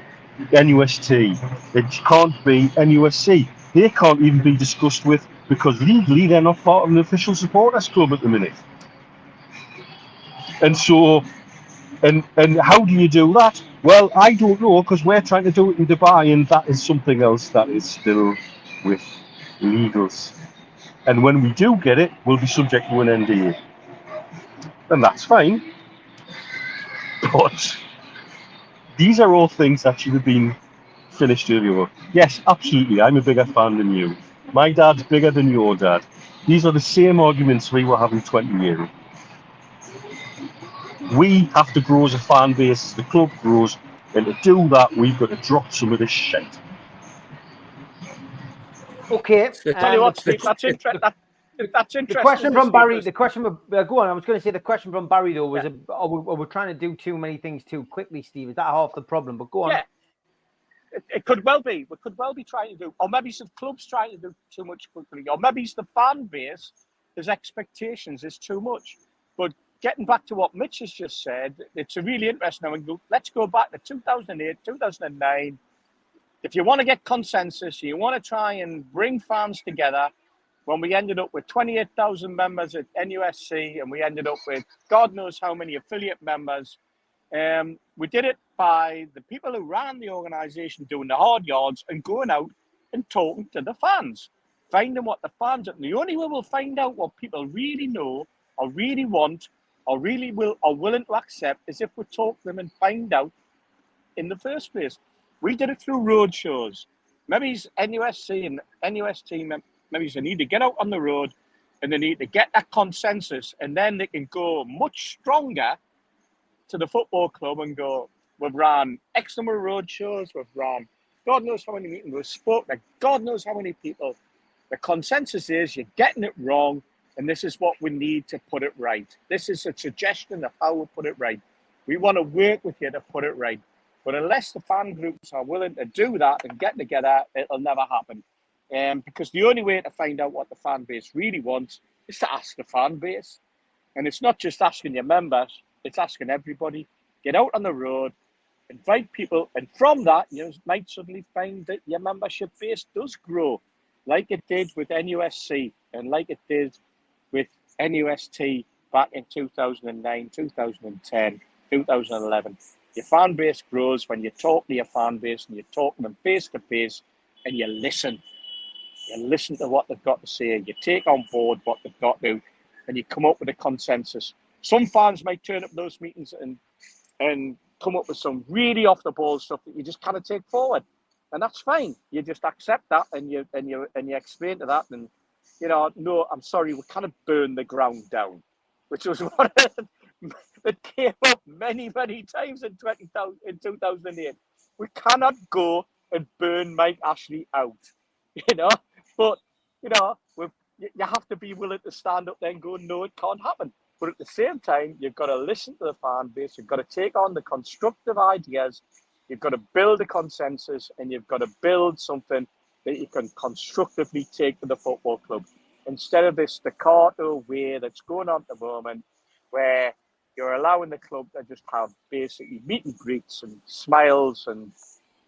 NUST. It can't be NUSC. They can't even be discussed with because legally they're not part of an official supporters club at the minute. And so, and how do you do that? Well, I don't know, because we're trying to do it in Dubai, and that is something else that is still with legals. And when we do get it, we'll be subject to an NDA. And that's fine. But these are all things that should have been finished earlier. Yes, absolutely, I'm a bigger fan than you. My dad's bigger than your dad. These are the same arguments we were having 20 years ago. We have to grow as a fan base as the club grows, and to do that, we've got to drop some of this shit. Okay. Tell you what, Steve, that's interesting. That's interesting. The question from Barry. The question. Go on. I was going to say the question from Barry though was, we're trying to do too many things too quickly, Steve. Is that half the problem? But go on. Yeah, it could well be. We could well be trying to do, or maybe it's the club's trying to do too much quickly, or maybe it's the fan base. There's expectations. It's too much. But getting back to what Mitch has just said, it's a really interesting. Let's go back to 2008, 2009. If you want to get consensus, you want to try and bring fans together, when we ended up with 28,000 members at NUSC and we ended up with God knows how many affiliate members, we did it by the people who ran the organisation doing the hard yards and going out and talking to the fans, finding what the fans are. And the only way we'll find out what people really know or really want or really are willing to accept is if we talk to them and find out in the first place. We did it through road shows. Maybe it's NUSC and NUST maybe they need to get out on the road and they need to get that consensus, and then they can go much stronger to the football club and go, we've run X number of road shows, we've run God knows how many meetings, we've spoken to God knows how many people. The consensus is you're getting it wrong, and this is what we need to put it right. This is a suggestion of how we put it right. We want to work with you to put it right. But unless the fan groups are willing to do that and get together, it'll never happen. Because the only way to find out what the fan base really wants is to ask the fan base. And it's not just asking your members, it's asking everybody. Get out on the road, invite people, and from that, you might suddenly find that your membership base does grow, like it did with NUSC and like it did with NUST back in 2009, 2010, 2011. Your fan base grows when you talk to your fan base and you talk to them face to face and you listen. You listen to what they've got to say. You take on board what they've got to, and you come up with a consensus. Some fans might turn up those meetings and come up with some really off the ball stuff that you just kind of take forward, and that's fine. You just accept that and you explain to that, and no, I'm sorry, we kind of burn the ground down, which was one that came up many times in 2008. We cannot go and burn Mike Ashley out, but you have to be willing to stand up there and go, no, it can't happen. But at the same time, you've got to listen to the fan base. You've got to take on the constructive ideas. You've got to build a consensus, and you've got to build something that you can constructively take to the football club. Instead of this staccato way that's going on at the moment, where you're allowing the club to just have basically meet and greets and smiles, and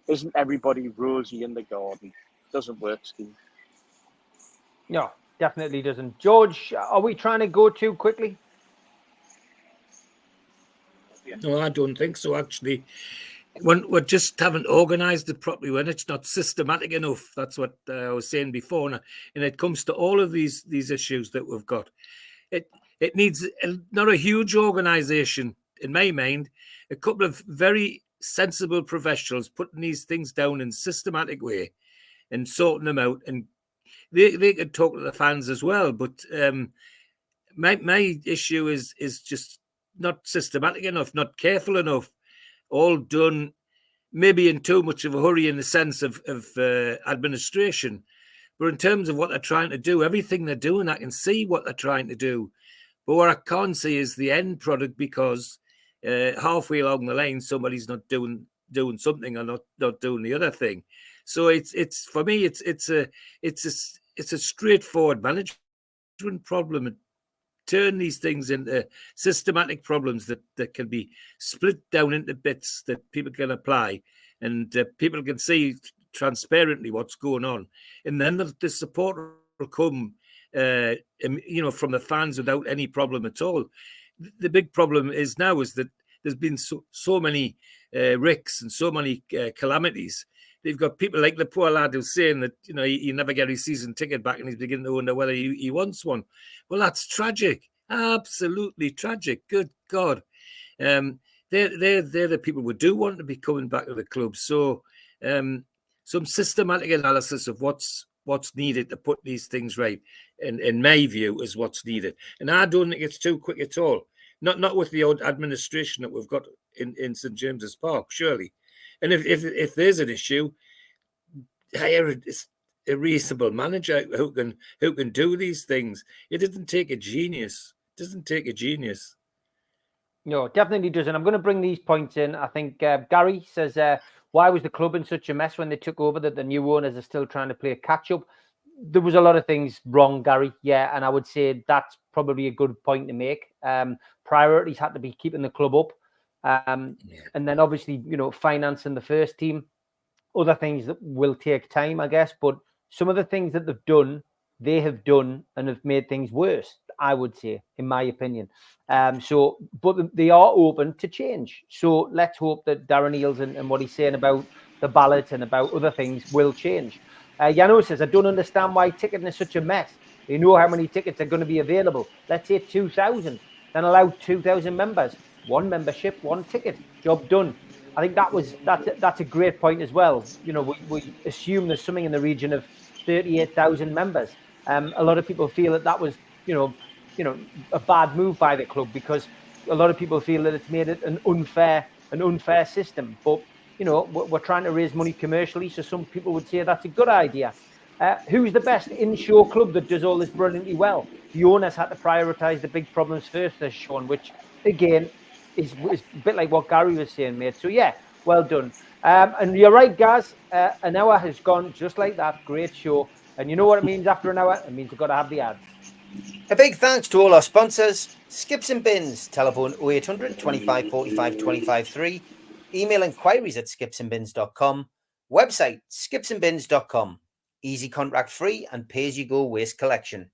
isn't everybody rosy in the garden? It doesn't work, Steve. No, definitely doesn't. George, are we trying to go too quickly? No, I don't think so, actually. When we just haven't organised it properly, when it's not systematic enough. That's what I was saying before. And it comes to all of these issues that we've got. It needs not a huge organisation, in my mind, a couple of very sensible professionals putting these things down in a systematic way and sorting them out. And they could talk to the fans as well. But my issue is just not systematic enough, not careful enough, all done maybe in too much of a hurry in the sense of administration. But in terms of what they're trying to do, everything they're doing, I can see what they're trying to do. But what I can't see is the end product, because halfway along the line, somebody's not doing something or not doing the other thing. So it's for me, it's a straightforward management problem. Turn these things into systematic problems that can be split down into bits that people can apply, and people can see transparently what's going on. And then the support will come, from the fans without any problem at all. The big problem is that there's been so many wrecks and so many calamities. They've got people like the poor lad who's saying that, he never get his season ticket back and he's beginning to wonder whether he wants one. Well, that's tragic. Absolutely tragic. Good God. They're the people who do want to be coming back to the club. So some systematic analysis of what's needed to put these things right, in my view, is what's needed. And I don't think it's too quick at all. Not with the old administration that we've got in St. James's Park, surely. And if there's an issue, hire a reasonable manager who can do these things. It doesn't take a genius. No, definitely doesn't. I'm going to bring these points in. I think Gary says, why was the club in such a mess when they took over that the new owners are still trying to play catch up? There was a lot of things wrong, Gary. Yeah, and I would say that's probably a good point to make. Priorities had to be keeping the club up. And then obviously, financing the first team, other things that will take time, I guess. But some of the things that they have done and have made things worse, I would say, in my opinion. But they are open to change. So let's hope that Darren Eales and what he's saying about the ballot and about other things will change. Yano says, I don't understand why ticketing is such a mess. You know how many tickets are going to be available. Let's say 2,000. Then allow 2,000 members. One membership, one ticket. Job done. I think that's a great point as well. We assume there's something in the region of 38,000 members. A lot of people feel that was, a bad move by the club, because a lot of people feel that it's made it an unfair system. But we're trying to raise money commercially, so some people would say that's a good idea. Who's the best in-show club that does all this brilliantly well? The owners had to prioritise the big problems first, as shown, which again is a bit like what Gary was saying, mate. So yeah, well done. And you're right, guys. An hour has gone just like that. Great show. And you know what it means after an hour? It means we've got to have the ads. A big thanks to all our sponsors: Skips and Bins, telephone 0800 25 45 25 3, Email inquiries at skipsandbins.com. Website skipsandbins.com. Easy contract free and pay-as-you-go waste collection.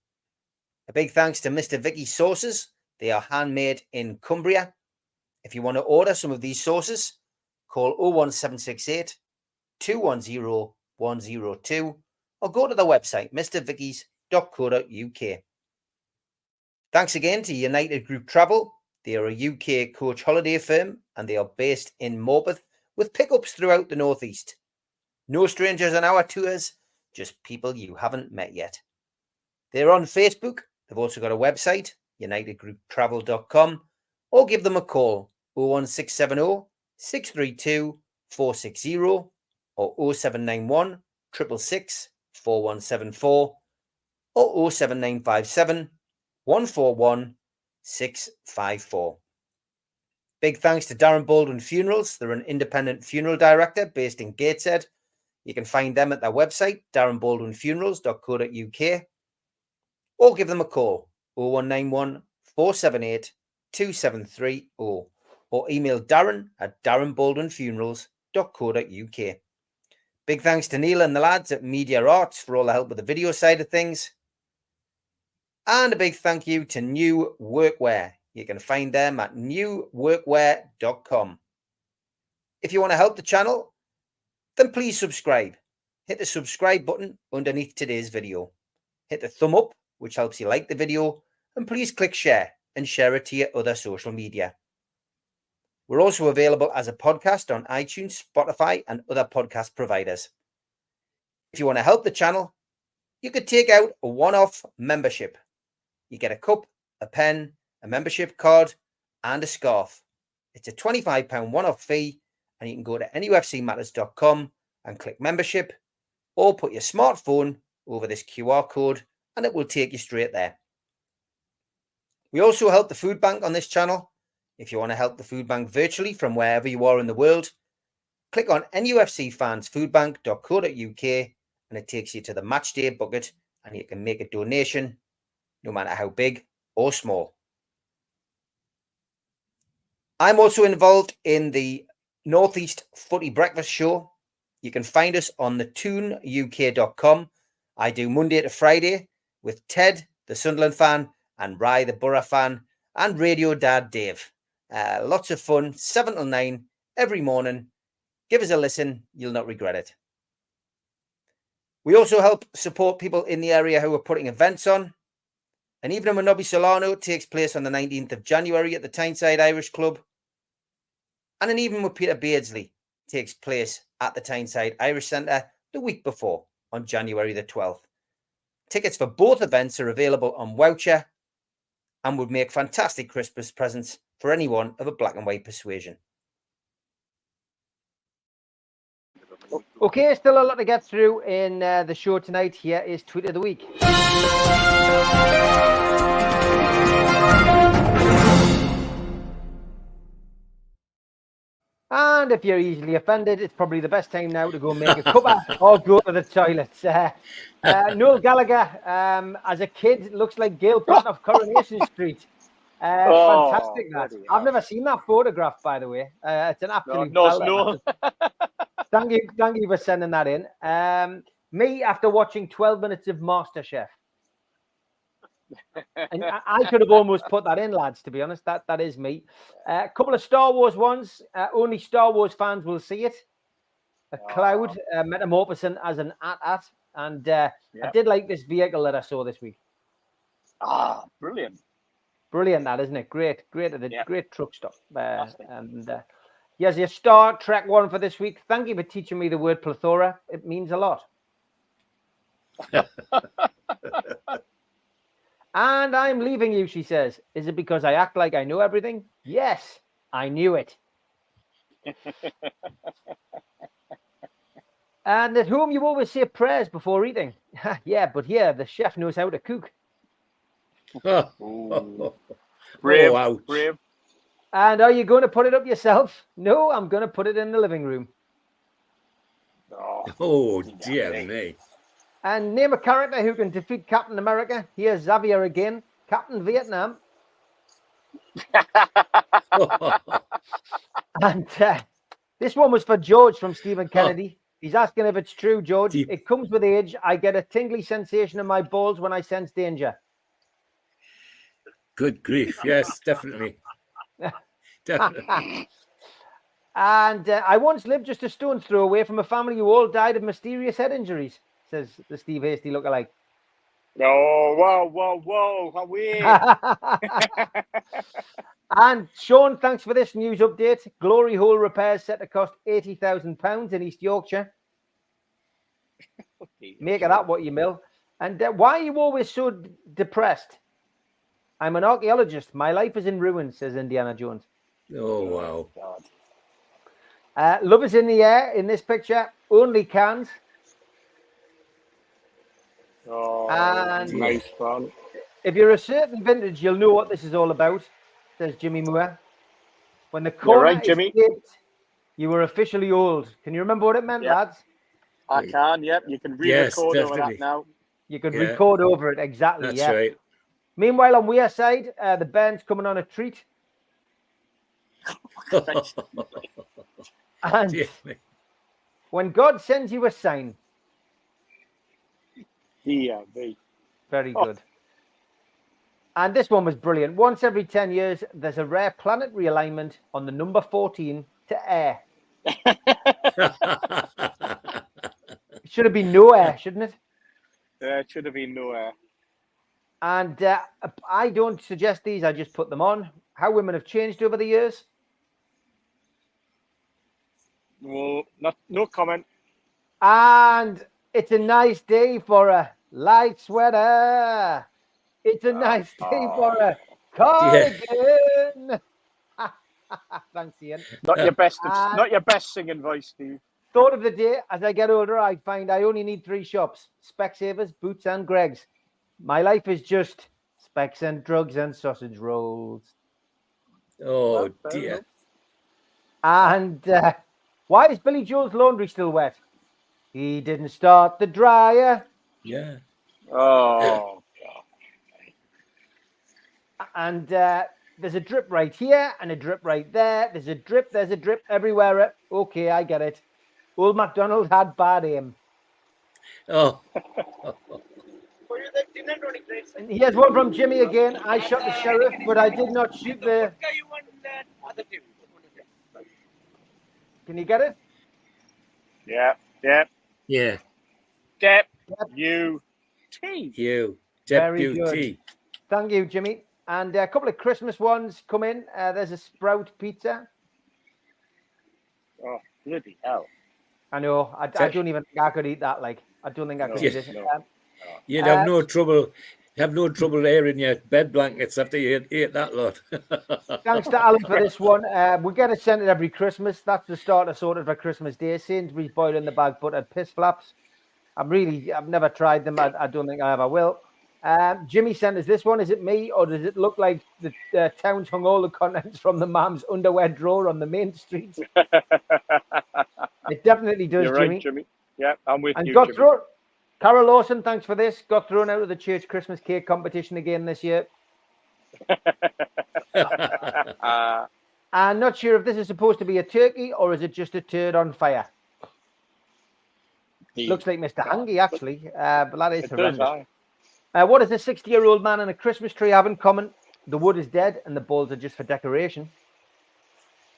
A big thanks to Mr. Vicky's sauces. They are handmade in Cumbria. If you want to order some of these sauces, call 01768 210 102 or go to the website mrvickys.co.uk. Thanks again to United Group Travel. They are a UK coach holiday firm and they are based in Morpeth with pickups throughout the northeast. No strangers on our tours, just people you haven't met yet. They're on Facebook. They've also got a website, unitedgrouptravel.com, or give them a call, 01670 632 460 or 0791 666 4174 or 07957 141 654. Big thanks to Darren Baldwin Funerals. They're an independent funeral director based in Gateshead. You can find them at their website, darrenbaldwinfunerals.co.uk, or give them a call, 0191 478 2730, or email Darren at darrenbaldwinfunerals.co.uk. Big thanks to Neil and the lads at Media Arts for all the help with the video side of things. And a big thank you to New Workwear. You can find them at newworkwear.com. If you want to help the channel, then please subscribe. Hit the subscribe button underneath today's video. Hit the thumb up, which helps you like the video, and please click share and share it to your other social media. We're also available as a podcast on iTunes, Spotify, and other podcast providers. If you want to help the channel, you could take out a one-off membership. You get a cup, a pen, a membership card, and a scarf. It's a £25 one-off fee, and you can go to nufcmatters.com and click membership, or put your smartphone over this QR code, and it will take you straight there. We also help the food bank on this channel. If you want to help the food bank virtually from wherever you are in the world, click on nufcfansfoodbank.co.uk and it takes you to the matchday bucket and you can make a donation no matter how big or small. I'm also involved in the Northeast Footy Breakfast Show. You can find us on the toonuk.com. I do Monday to Friday with Ted, the Sunderland fan, and Rye, the Borough fan, and Radio Dad Dave. Lots of fun, 7 till 9 every morning. Give us a listen, you'll not regret it. We also help support people in the area who are putting events on. An evening with Nobby Solano takes place on the 19th of January at the Tyneside Irish Club. And an evening with Peter Beardsley takes place at the Tyneside Irish Centre the week before, on January the 12th. Tickets for both events are available on Voucher and would make fantastic Christmas presents for anyone of a black and white persuasion. Okay, still a lot to get through in the show tonight. Here is Tweet of the Week. And if you're easily offended, it's probably the best time now to go make a cuppa or go to the toilets. Noel Gallagher, as a kid, looks like Gail Platt of Coronation Street. Fantastic, that. I've never seen that photograph, by the way. It's an absolute No. Thank you for sending that in. Me, after watching 12 minutes of MasterChef. And I could have almost put that in, lads, to be honest. That is me. A couple of Star Wars ones. Only Star Wars fans will see it. A cloud metamorphosing as an AT-AT. And I did like this vehicle that I saw this week. Brilliant. Brilliant, that, isn't it? Great truck stop. Here's your Star Trek one for this week. Thank you for teaching me the word plethora. It means a lot. And I'm leaving you, she says. Is it because I act like I know everything? Yes, I knew it. And at home, you always say prayers before eating. Yeah, but here, the chef knows how to cook. Brave. And are you going to put it up yourself? No, I'm going to put it in the living room. Oh, dear me. And name a character who can defeat Captain America. Here's Xavier again. Captain Vietnam. And This one was for George from Stephen Kennedy. He's asking if it's true, George. Deep. It comes with age. I get a tingly sensation in my balls when I sense danger. Good grief. Yes, definitely. Definitely. And I once lived just a stone's throw away from a family who all died of mysterious head injuries, says the Steve Hasty lookalike. Oh, whoa, away. And Sean, thanks for this news update. Glory hole repairs set to cost £80,000 in East Yorkshire. Make of that what you will. And why are you always so depressed? I'm an archaeologist. My life is in ruins, says Indiana Jones. Oh, wow. God. Love is in the air in this picture. Only cans. Oh, And nice one. if you're a certain vintage, you'll know what this is all about, says Jimmy Moore. When the You're corner right, Jimmy. escaped, you were officially old. Can you remember what it meant, Yeah. lads? I can, yep. You can Yes, re-record over definitely. that now. You could Yeah. record over it, exactly. That's yeah. right. Meanwhile, on Weir side, the band's coming on a treat. And Dear me. when God sends you a sign, Dear me. very Oh. good. And this one was brilliant. Once every 10 years, there's a rare planet realignment on the number 14 to air. It should have been no air, shouldn't it? It should have been nowhere. And I don't suggest these, I just put them on. How women have changed over the years. Well, no comment. And it's a nice day for a light sweater. It's a nice day for a cardigan. Thanks, Ian. Not your best. And- Not your best singing voice, Steve. Thought of the day, as I get older, I find I only need 3 shops: Specsavers, Boots, and Greg's. My life is just specs and drugs and sausage rolls. Oh, Fair dear. enough. And why is Billy Joel's laundry still wet? He didn't start the dryer. Yeah. Oh, And there's a drip right here and a drip right there. There's a drip everywhere. Okay, I get it. Old MacDonald had bad aim. Oh, And here's one from Jimmy again. I shot the sheriff, but I did not shoot the... Can you get it? yeah. yeah. Deputy. You. Very good. Deputy. Thank you, Jimmy. And a couple of Christmas ones come in. There's a Sprout pizza. Oh, bloody hell. I know. I don't even think I could eat that. Like, I don't think I could eat it. No. You'd have no trouble. Have no trouble airing your bed blankets after you ate that lot. Thanks to Alan for this one. We get it sent every Christmas. That's the starter sorted for Christmas Day. Sainsbury's boiling the bag buttered piss flaps. I've never tried them. I don't think I ever will. Jimmy sent us this one. Is it me, or does it look like the town's hung all the contents from the mum's underwear drawer on the main street? It definitely does, You're Jimmy. right, Jimmy. Yeah, I'm with And you, got Jimmy. thrown. Carol Lawson, thanks for this. Got thrown out of the church Christmas cake competition again this year. I'm not sure if this is supposed to be a turkey or is it just a turd on fire. Looks like Mr. Hangy, actually. But that is It does, horrendous. aye. What does a 60-year-old man and a Christmas tree have in common? The wood is dead and the balls are just for decoration.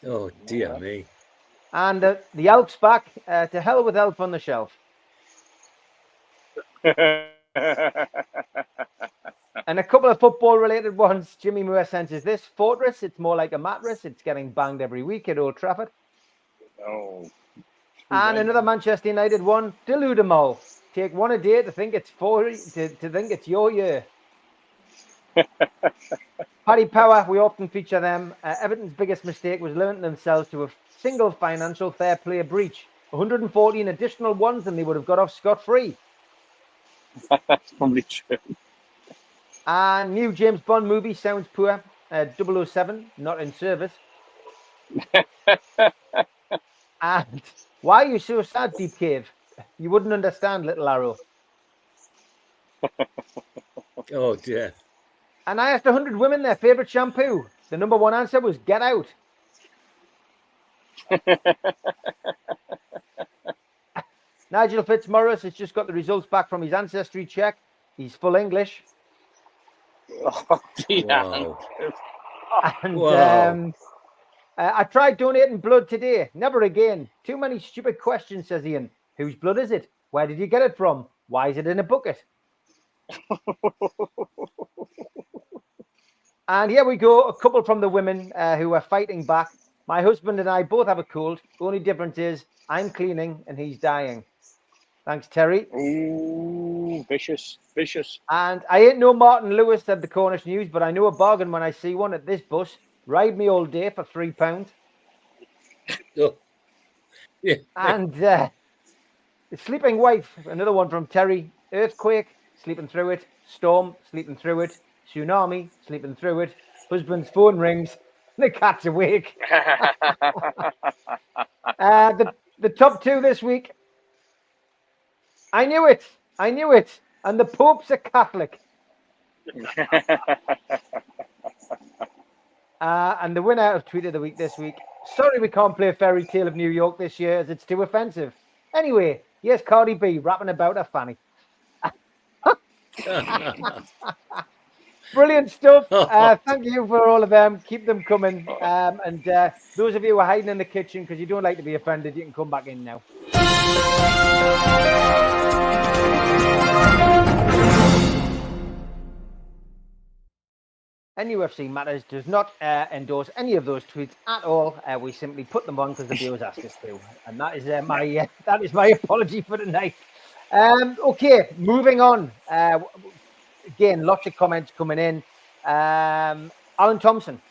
Oh, dear me. And the elf's back. To hell with elf on the shelf. And a couple of football-related ones. Jimmy Moore sends us this. Fortress, it's more like a mattress. It's getting banged every week at Old Trafford. Oh. And another Manchester United one. Delude them all. Take one a day to think it's to think it's your year. Paddy Power, we often feature them. Everton's biggest mistake was limiting themselves to a single financial fair play breach. 114 additional ones and they would have got off scot-free. That's probably true. And new James Bond movie sounds poor. 007, not in service. And why are you so sad, Deep Cave? You wouldn't understand, Little Arrow. Oh, dear. And I asked 100 women their favourite shampoo. The number one answer was Get Out. Nigel Fitzmaurice has just got the results back from his ancestry check. He's full English. Oh, dear. Wow. And Wow. I tried donating blood today. Never again. Too many stupid questions, says Ian. Whose blood is it? Where did you get it from? Why is it in a bucket? And here we go. A couple from the women who are fighting back. My husband and I both have a cold. The only difference is I'm cleaning and he's dying. Thanks, Terry. Ooh, vicious, vicious. And I ain't no Martin Lewis, said the Cornish News, but I know a bargain when I see one at this bus. Ride me all day for £3. Oh. Yeah. And the sleeping wife, another one from Terry. Earthquake, sleeping through it. Storm, sleeping through it. Tsunami, sleeping through it. Husband's phone rings. The cat's awake. The top two this week. I knew it. And the Pope's a Catholic. And the winner of Tweet of the Week this week. Sorry we can't play Fairy Tale of New York this year as it's too offensive. Anyway, here's Cardi B rapping about her fanny. Brilliant stuff. Thank you for all of them. Keep them coming. And those of you who are hiding in the kitchen because you don't like to be offended, you can come back in now. NUFC Matters does not endorse any of those tweets at all. We simply put them on because the viewers asked us to, and that is my apology for tonight. Okay, moving on. Again, lots of comments coming in. Alan Thompson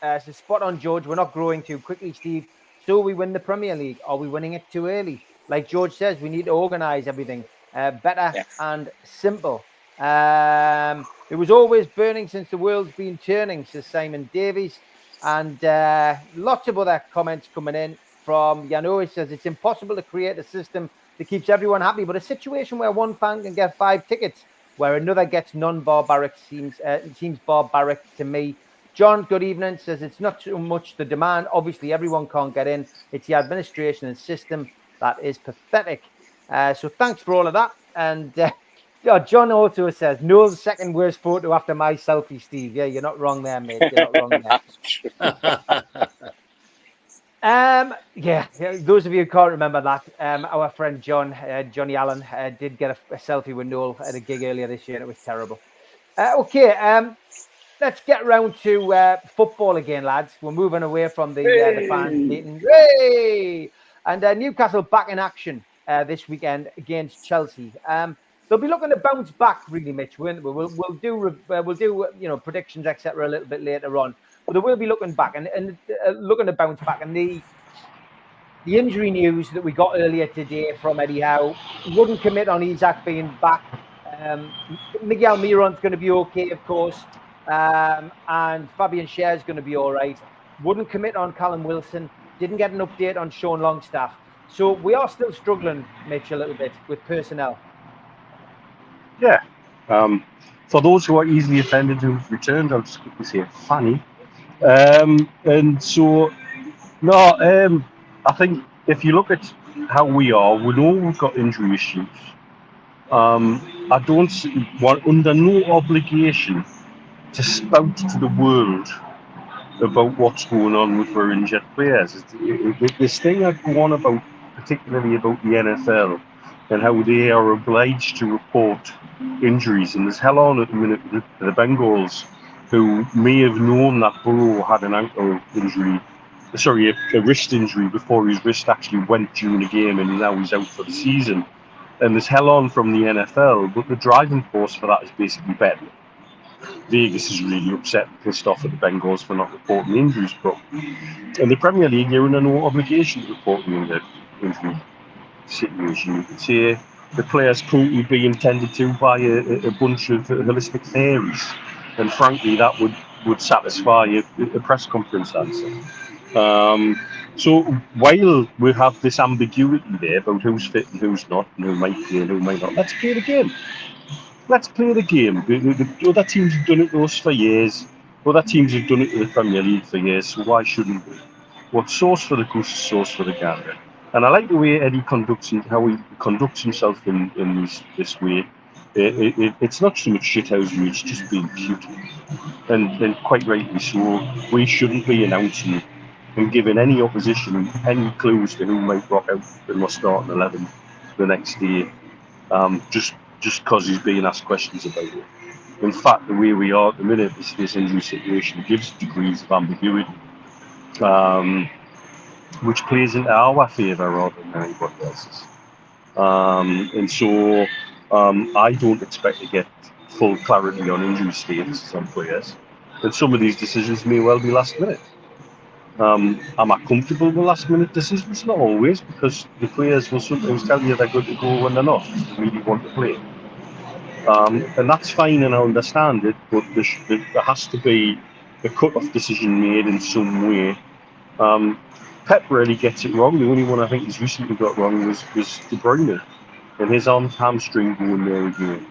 says, spot on, George. We're not growing too quickly, Steve. So we win the Premier League. Are we winning it too early? Like George says, we need to organise everything better and simple. It was always burning since the world's been turning, says Simon Davies. And lots of other comments coming in from Yano. He says, it's impossible to create a system that keeps everyone happy, but a situation where one fan can get 5 tickets, where another gets non-barbaric seems barbaric to me. John, good evening, says it's not so much the demand. Obviously, everyone can't get in. It's the administration and system that is pathetic. So thanks for all of that. And John also says, no second worst photo after my selfie, Steve. Yeah, you're not wrong there, mate. You're not wrong there. Those of you who can't remember that, our friend Johnny Allen, did get a selfie with Noel at a gig earlier this year, and it was terrible. Let's get round to football again, lads. We're moving away from the fans meeting. Hey! And Newcastle back in action this weekend against Chelsea. They'll be looking to bounce back, really, Mitch. We'll do predictions, etc., a little bit later on. But they will be looking back and looking to bounce back. And the injury news that we got earlier today from Eddie Howe wouldn't commit on Isak being back. Miguel Miron's going to be okay, of course. And Fabian Schär's going to be all right. Wouldn't commit on Callum Wilson. Didn't get an update on Sean Longstaff. So we are still struggling, Mitch, a little bit with personnel. Yeah. For those who are easily offended who've returned, I'll just quickly say funny. And so, no, I think if you look at how we are, we know we've got injury issues. I don't see, under no obligation to spout to the world about what's going on with our injured players. This thing I go on about, particularly about the NFL and how they are obliged to report injuries. And there's hell on at the minute with the Bengals, who may have known that Burrow had an ankle injury, a wrist injury before his wrist actually went during the game, and now he's out for the season. And there's hell on from the NFL, but the driving force for that is basically betting. Vegas is really upset and pissed off at the Bengals for not reporting injuries, but in the Premier League, you're under no obligation to report the injury situation. You could say the players currently being tended to by a bunch of holistic theories, and frankly, that would satisfy a press conference answer. So while we have this ambiguity there about who's fit and who's not, and who might play and who might not, let's play the game. Let's play the game. The other teams have done it to us for years. Other teams have done it to the Premier League for years, so why shouldn't we? what's sauce for the goose is sauce for the gander. And I like the way Eddie how he conducts himself in this way. It's not so much shithousery, it's just being cute. And quite rightly so. We shouldn't be announcing and giving any opposition any clues to who might rock out in our starting 11 the next day, just because he's being asked questions about it. In fact, the way we are at the minute, this injury situation gives degrees of ambiguity, which plays into our favour rather than anybody else's. And so I don't expect to get full clarity on injury status on players. And some of these decisions may well be last minute. Am I comfortable with last minute decisions? Not always, because the players will sometimes tell you they're good to go when they're not, because they really want to play. And that's fine, and I understand it, but there has to be a cut-off decision made in some way. Pep really gets it wrong. The only one I think he's recently got wrong was De Bruyne, and his hamstring going there again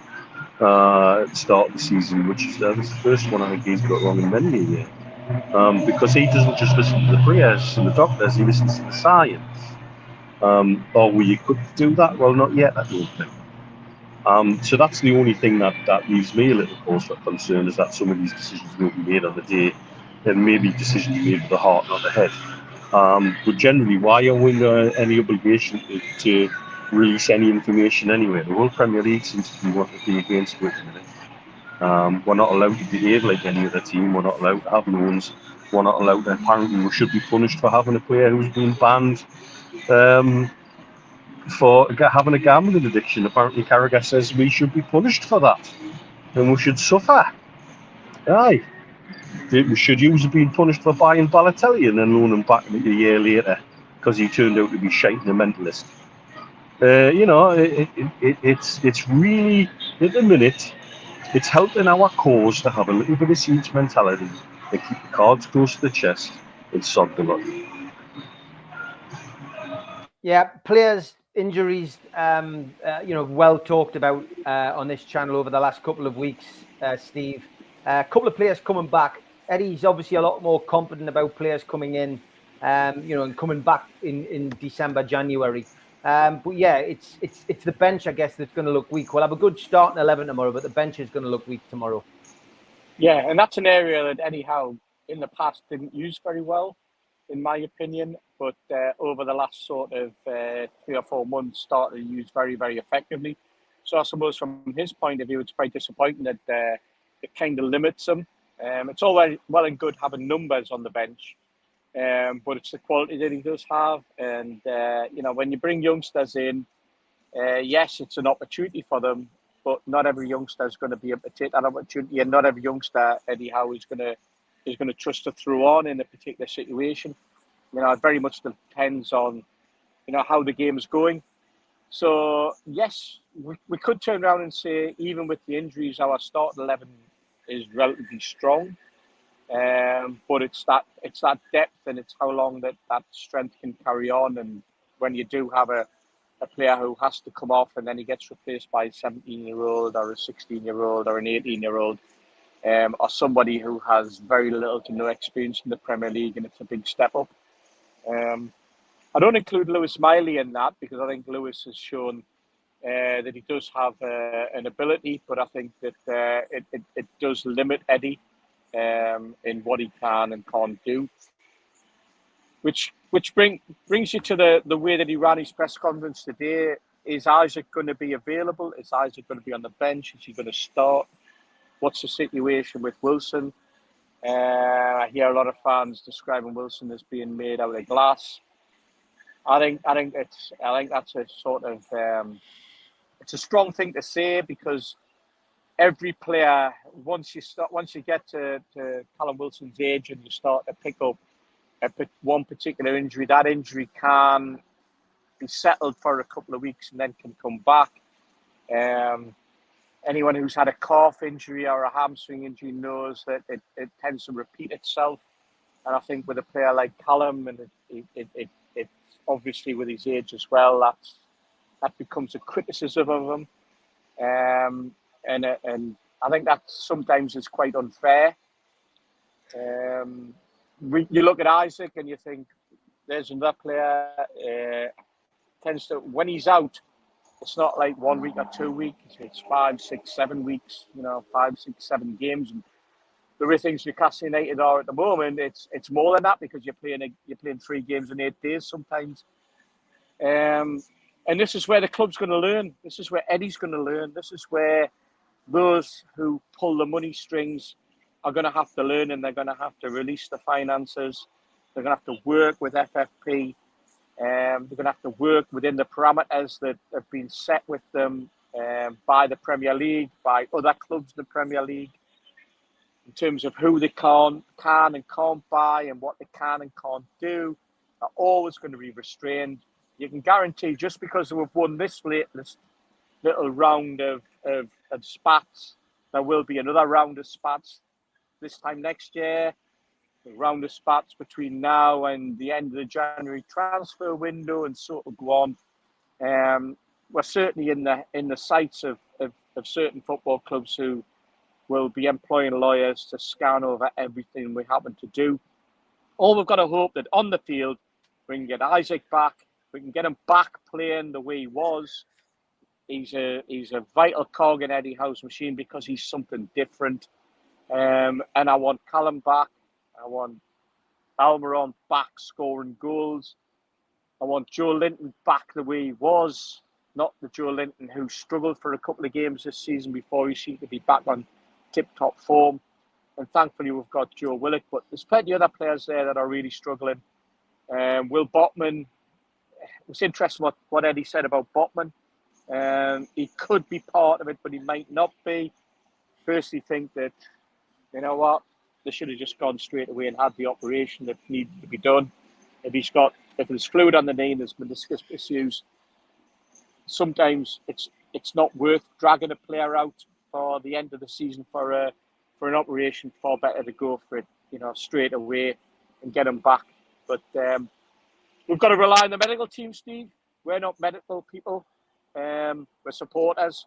at the start of the season, which is the first one I think he's got wrong in many a year. Because he doesn't just listen to the prayers and the doctors, he listens to the science. Or were you could do that? Well, not yet, I don't think. So that's the only thing that leaves me a little cause for concern, is that some of these decisions will be made on the day, and maybe decisions made with the heart, not the head. But generally, why are we under any obligation to release any information anyway? The whole Premier League seems to be wanting to be against it at the minute. We're not allowed to behave like any other team. We're not allowed to have loans. We're not allowed to. Apparently, we should be punished for having a player who's been banned for having a gambling addiction. Apparently, Carragher says we should be punished for that, and we should suffer. Aye. We should use being punished for buying Balotelli and then loan him back a year later because he turned out to be shite and a mentalist. It's really, at the minute, it's helping our cause to have a little bit of siege mentality and keep the cards close to the chest and sod the lot. Yeah, players' injuries, well talked about on this channel over the last couple of weeks, Steve. A couple of players coming back. Eddie's obviously a lot more confident about players coming in, and coming back in December, January. But yeah, it's the bench, I guess, that's going to look weak. We'll have a good starting 11 tomorrow, but the bench is going to look weak tomorrow. Yeah, and that's an area that Eddie Howe in the past didn't use very well, in my opinion, but over the last sort of 3 or 4 months started to use very, very effectively. So I suppose from his point of view, it's quite disappointing that it kind of limits him. It's all well and good having numbers on the bench, but it's the quality that he does have. And, when you bring youngsters in, yes, it's an opportunity for them, but not every youngster is going to be able to take that opportunity, and not every youngster, Eddie Howe, is going to trust to throw on in a particular situation. It very much depends on, how the game is going. So yes, we could turn around and say, even with the injuries, our starting 11 is relatively strong. But it's that depth, and it's how long that strength can carry on. And when you do have a player who has to come off and then he gets replaced by a 17-year-old or a 16-year-old or an 18-year-old, or somebody who has very little to no experience in the Premier League, and it's a big step up. I don't include Lewis Miley in that, because I think Lewis has shown that he does have an ability, but I think that it does limit Eddie in what he can and can't do. Which brings you to the way that he ran his press conference today. Is Isaac going to be available? Is Isaac going to be on the bench? Is he going to start? What's the situation with Wilson? I hear a lot of fans describing Wilson as being made out of glass. I think that's a sort of it's a strong thing to say, because every player, once you get to Callum Wilson's age and you start to pick up one particular injury, that injury can be settled for a couple of weeks and then can come back. Anyone who's had a calf injury or a hamstring injury knows that it tends to repeat itself. And I think with a player like Callum, and it obviously with his age as well, that becomes a criticism of him. And I think that sometimes is quite unfair. You look at Isaac and you think, there's another player tends to, when he's out, it's not like 1 week or 2 weeks. It's 5, 6, 7 weeks. 5, 6, 7 games. And the way things Newcastle United are at the moment, it's more than that because you're playing 3 games in 8 days sometimes. And this is where the club's going to learn. This is where Eddie's going to learn. This is where those who pull the money strings are going to have to learn, and they're going to have to release the finances. They're going to have to work with FFP. They're going to have to work within the parameters that have been set with them by the Premier League, by other clubs in the Premier League, in terms of who they can and can't buy and what they can and can't do. Are always going to be restrained. You can guarantee just because we've won this little round of spats, there will be another round of spats this time next year. A round of spats between now and the end of the January transfer window, and sort of go on. We're certainly in the sights of certain football clubs who will be employing lawyers to scan over everything we happen to do. All we've got to hope that on the field we can get Isaac back. We can get him back playing the way he was. He's a vital cog in Eddie Howe's machine because he's something different. And I want Callum back. I want Almiron back scoring goals. I want Joe Linton back the way he was, not the Joe Linton who struggled for a couple of games this season before he seemed to be back on tip-top form. And thankfully we've got Joe Willock, but there's plenty of other players there that are really struggling. Will Botman, it was interesting what Eddie said about Botman. He could be part of it, but he might not be. Personally think that, you know what, they should have just gone straight away and had the operation that needed to be done. If there's fluid on the knee and there's meniscus issues, sometimes it's not worth dragging a player out for the end of the season for an operation. Far better to go for it, straight away and get him back. But we've got to rely on the medical team, Steve. We're not medical people. We're supporters.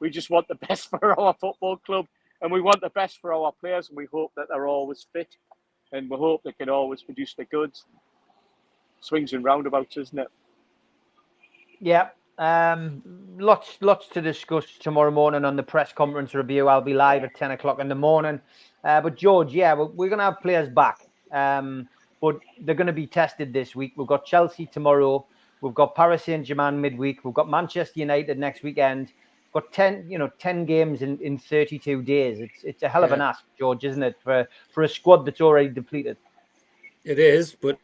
We just want the best for our football club. And we want the best for our players, and we hope that they're always fit, and we hope they can always produce the goods. Swings and roundabouts, isn't it? Yeah. Lots to discuss tomorrow morning on the press conference review. I'll be live at 10 o'clock in the morning. But George, yeah, we're going to have players back, but they're going to be tested this week. We've got Chelsea tomorrow. We've got Paris Saint-Germain midweek. We've got Manchester United next weekend. Got 10 games in 32 days. It's a hell of an ask, George, isn't it, for a squad that's already depleted? It is, but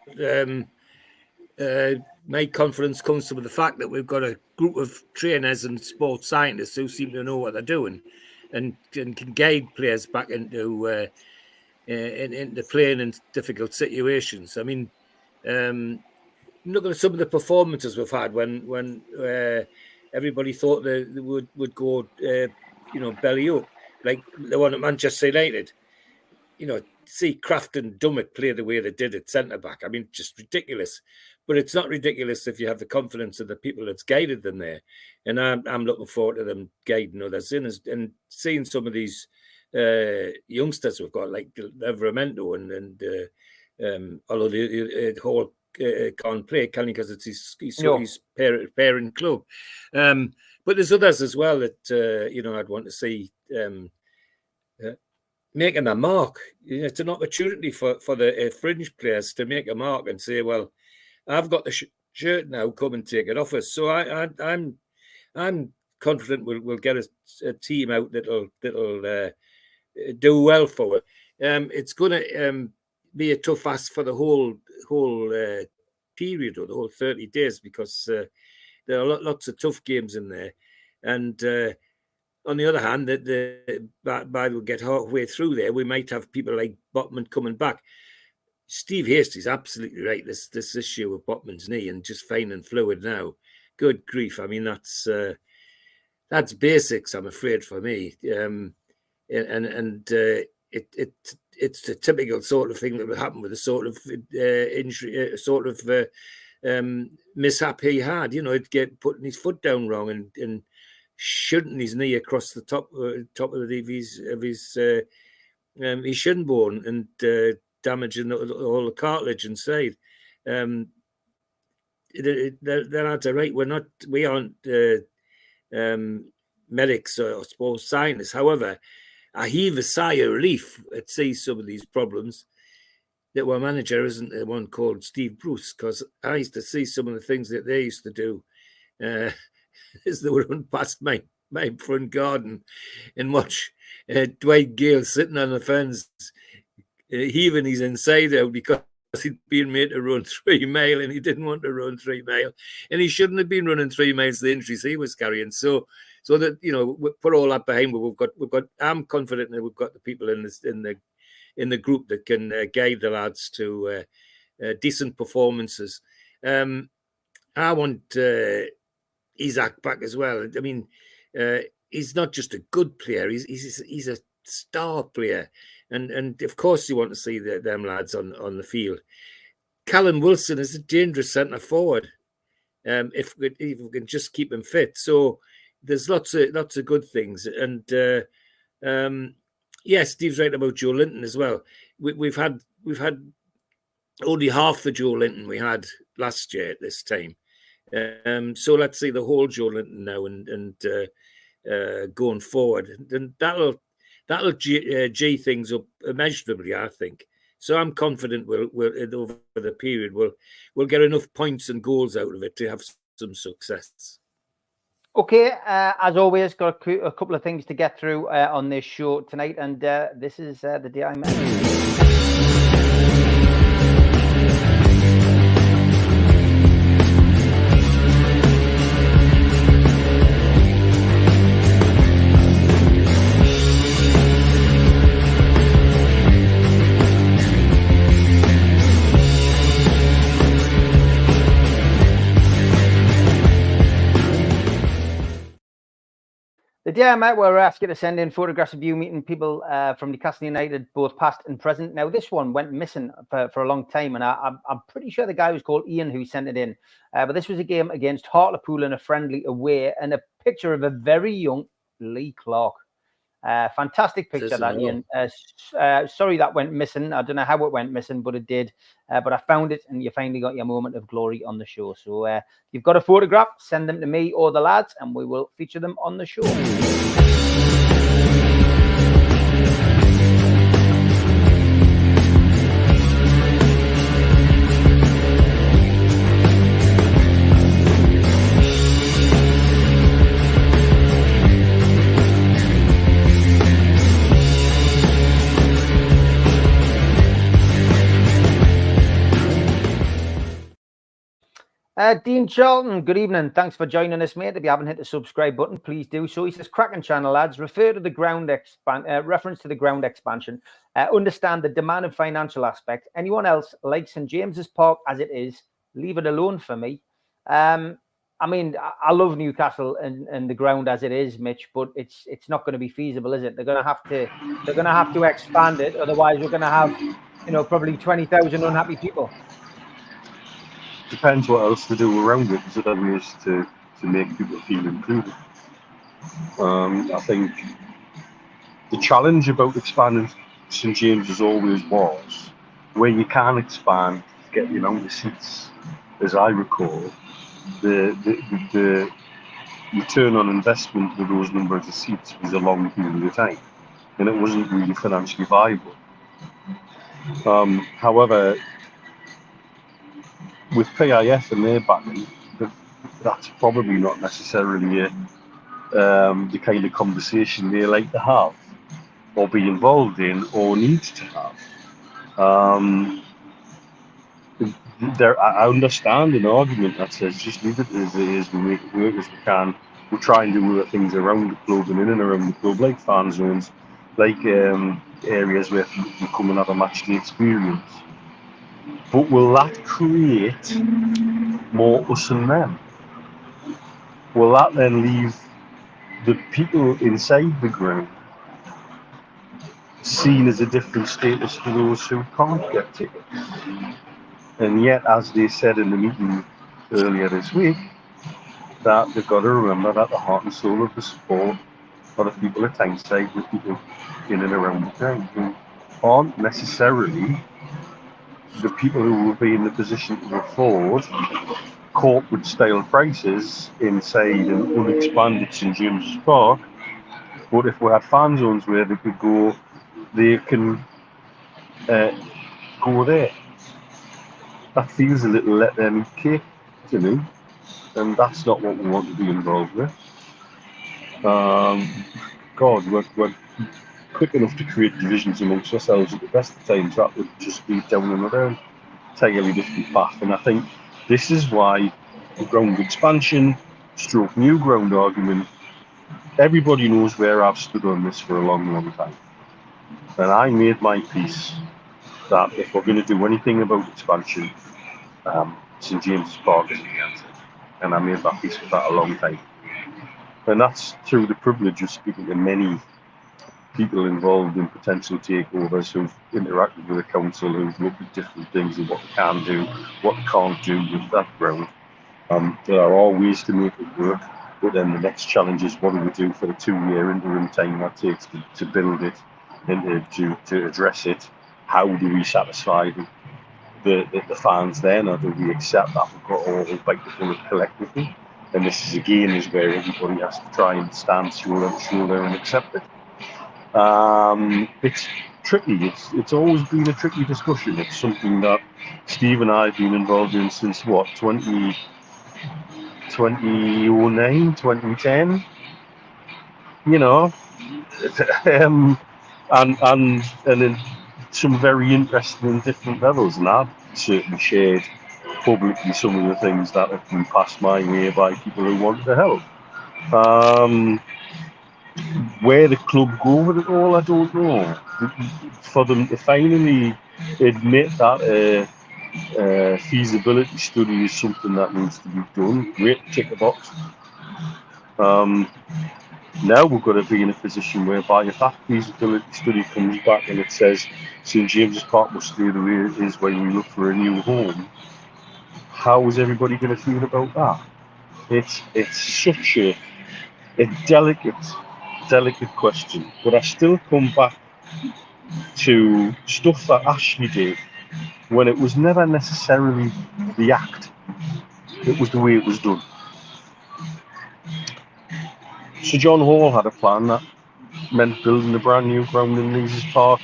my confidence comes from the fact that we've got a group of trainers and sports scientists who seem to know what they're doing and can guide players back into playing in difficult situations. I mean, look at some of the performances we've had when everybody thought they would go, belly up, like the one at Manchester United. See Kraft and Dummett play the way they did at centre-back. I mean, just ridiculous. But it's not ridiculous if you have the confidence of the people that's guided them there. And I'm looking forward to them guiding others in and seeing some of these youngsters we've got, like Livramento and although the whole can't play, can he? Because it's his parent club. But there's others as well that I'd want to see making a mark. It's an opportunity for the fringe players to make a mark and say, "Well, I've got the shirt now. Come and take it off us." So I'm confident we'll get a team out that'll do well for it. It's going to be a tough ask for the whole period or the whole 30 days because there are lots of tough games in there. And on the other hand, by we'll get halfway through there, we might have people like Botman coming back. Steve Hastie's absolutely right. This issue of Botman's knee and just finding fluid now. Good grief! I mean, that's basics, I'm afraid, for me. It's the typical sort of thing that would happen with the sort of injury, mishap he had. He'd get putting his foot down wrong and shooting his knee across the top of his shin bone and damaging all the cartilage inside. they're not right. We aren't medics or sports scientists. However, I heave a sigh of relief at seeing some of these problems that our manager isn't the one called Steve Bruce, because I used to see some of the things that they used to do as they were run past my front garden and watch Dwight Gale sitting on the fence heaving his inside out because he'd been made to run 3 mile and he didn't want to run 3 mile, and he shouldn't have been running 3 miles, the injuries he was carrying. So that, you know, we put all that behind, but we've got. I'm confident that we've got the people in the group that can guide the lads to decent performances. I want Isaac back as well. I mean, he's not just a good player; he's a star player, and of course you want to see them lads on the field. Callum Wilson is a dangerous centre forward. If we can just keep him fit, so there's lots of good things. And yes, Steve's right about Joe Linton as well. We've had only half the Joe Linton we had last year at this time. So let's see the whole Joe Linton now and going forward, and that'll G things up immeasurably, I think. So I'm confident we'll over the period we'll get enough points and goals out of it to have some success. Okay, as always, got a couple of things to get through on this show tonight, and this is the day I met. The day I met, we were asked to send in photographs of you meeting people from Newcastle United, both past and present. Now, this one went missing for a long time, and I'm pretty sure the guy was called Ian who sent it in. But this was a game against Hartlepool in a friendly away, and a picture of a very young Lee Clark. Fantastic picture, that, Ian. Sorry that went missing. I don't know how it went missing, but it did. But I found it, and you finally got your moment of glory on the show. So if you've got a photograph, send them to me or the lads, and we will feature them on the show. Dean Charlton, good evening. Thanks for joining us, mate. If you haven't hit the subscribe button, please do so. He says, cracking channel, lads. Refer to the reference to the ground expansion. Understand the demand and financial aspect. Anyone else like St James's Park as it is, leave it alone for me. I mean, I love Newcastle and the ground as it is, Mitch, but it's not going to be feasible, is it? They're going to have to expand it. Otherwise, we're going to have, probably 20,000 unhappy people. Depends what else to do around it. There's other ways to make people feel included. I think the challenge about expanding St James's always was where you can expand, get the amount of seats, as I recall, the return on investment with those numbers of seats was a long period of time, and it wasn't really financially viable. However, with PIF and their backing, that's probably not necessarily the kind of conversation they like to have, or be involved in, or need to have. I understand an argument that says just leave it as it is, we make it work as we can, we'll try and do other things around the club and in and around the club, like fan zones, like areas where people can come and have a match day experience. But will that create more us and them? Will that then leave the people inside the ground seen as a different status to those who can't get tickets? And yet, as they said in the meeting earlier this week, that they've got to remember that the heart and soul of the sport are the people at Tyneside, the people in and around the ground who aren't necessarily the people who will be in the position to afford corporate style prices inside an unexpanded St James's Park. But if we had fan zones where they could go, they can go there. That feels a little let them eat cake to me, and that's not what we want to be involved with. God, we're quick enough to create divisions amongst ourselves at the best of times. That would just be down another entirely different path. And I think this is why the ground expansion, stroke new ground argument, everybody knows where I've stood on this for a long, long time. And I made my peace that if we're going to do anything about expansion, St James's Park isn't the answer. And I made that peace with that a long time. And that's through the privilege of speaking to many people involved in potential takeovers who've interacted with the council, who've looked at different things and what they can do, what they can't do with that ground. There are all ways to make it work, but then the next challenge is what do we do for the 2-year interim time that takes to build it and to address it? How do we satisfy the fans then, or do we accept that we've got all bite the bullet collectively? And this is again is where everybody has to try and stand shoulder to shoulder and accept it. It's tricky. It's always been a tricky discussion. It's something that Steve and I have been involved in since what, 2009, 2010. You know, and in some very interesting and different levels. And I've certainly shared publicly some of the things that have been passed my way by people who want to help. Where the club go with it all, I don't know. For them to finally admit that a feasibility study is something that needs to be done, great, tick the box. Now we've got to be in a position whereby if that feasibility study comes back and it says St James's Park must stay the way it is when we look for a new home, how is everybody going to feel about that? It's such a delicate question, but I still come back to stuff that Ashley did when it was never necessarily the act, it was the way it was done. Sir John Hall had a plan that meant building a brand new ground in Lees's Park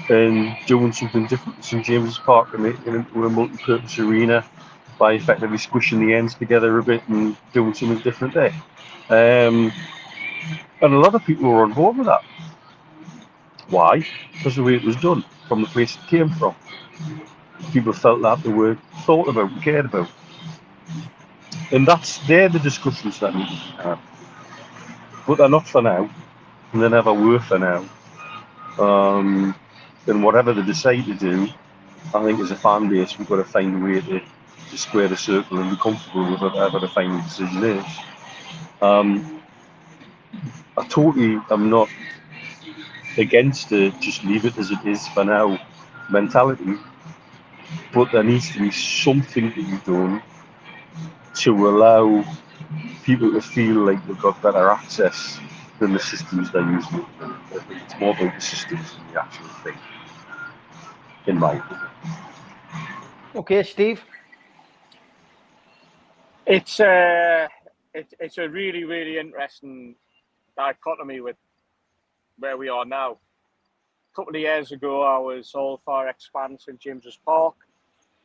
and doing something different in St James's Park and making it into a multi-purpose arena by effectively squishing the ends together a bit and doing something different there. And a lot of people were on board with that. Why? Because of the way it was done, from the place it came from. People felt that they were thought about and cared about. And they're the discussions that need to be had. But they're not for now, and they never were for now. And whatever they decide to do, I think as a fan base, we've got to find a way to square the circle and be comfortable with whatever the final decision is. I totally am not against the just leave it as it is for now mentality, but there needs to be something to be done to allow people to feel like they've got better access than the systems they're using. It's more about the systems than the actual thing, in my opinion. Okay, Steve. It's a really, really interesting dichotomy with where we are now. A couple of years ago, I was all for expansion St James's Park.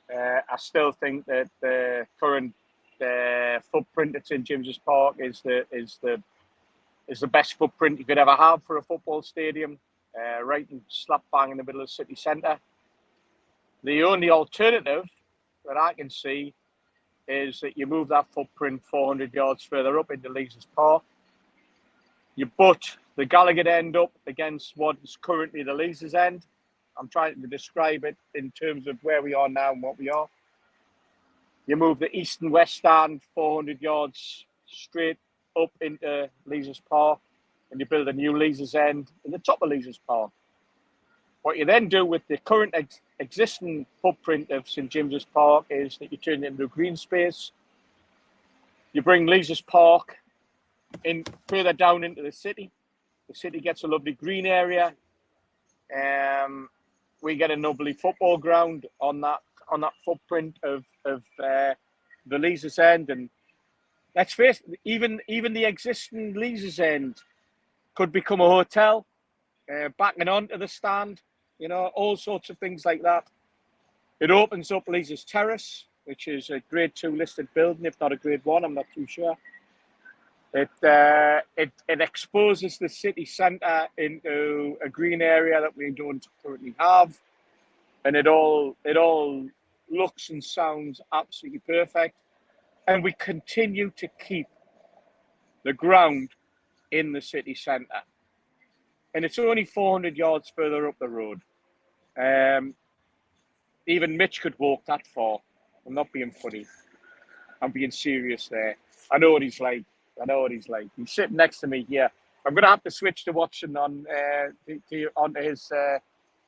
I still think that the current footprint at St James's Park is the best footprint you could ever have for a football stadium, right in slap bang in the middle of the city centre. The only alternative that I can see is that you move that footprint 400 yards further up into Lees's Park. You butt the Gallagher end up against what is currently the Lees's end. I'm trying to describe it in terms of where we are now and what we are. You move the east and west stand 400 yards straight up into Lees's Park, and you build a new Lees's end in the top of Lees's Park. What you then do with the current existing footprint of St James's Park is that you turn it into a green space. You bring Lees's Park in further down into the city. The city gets a lovely green area. we get a lovely football ground on that footprint of the Leazes End, and let's face it, even the existing Leazes End could become a hotel, backing onto the stand, you know, all sorts of things like that. It opens up Leazes Terrace, which is a Grade 2 listed building, if not a Grade 1, I'm not too sure. It exposes the city centre into a green area that we don't currently have, and it all looks and sounds absolutely perfect. And we continue to keep the ground in the city centre, and it's only 400 yards further up the road. Even Mitch could walk that far. I'm not being funny. I'm being serious there. I know what he's like. He's sitting next to me here. I'm going to have to switch to watching on onto his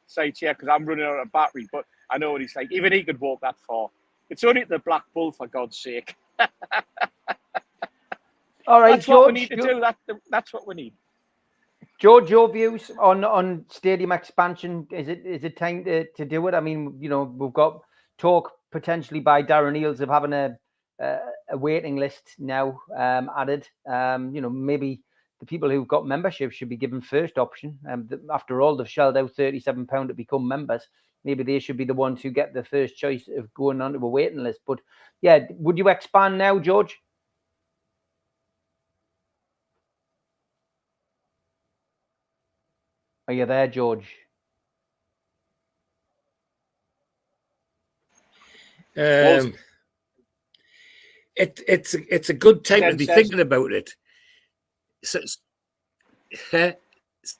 site here because I'm running out of battery. But I know what he's like. Even he could walk that far. It's only the Black Bull, for God's sake. All right, that's George, what we need to do. That's what we need. George, your views on stadium expansion? Is it time to do it? I mean, you know, we've got talk potentially by Darren Eales of having a waiting list now added. You know, maybe the people who've got membership should be given first option. After all, they've shelled out £37 to become members. Maybe they should be the ones who get the first choice of going onto a waiting list. But yeah, would you expand now, George? Are you there, George? It's a good time to be thinking about it. So,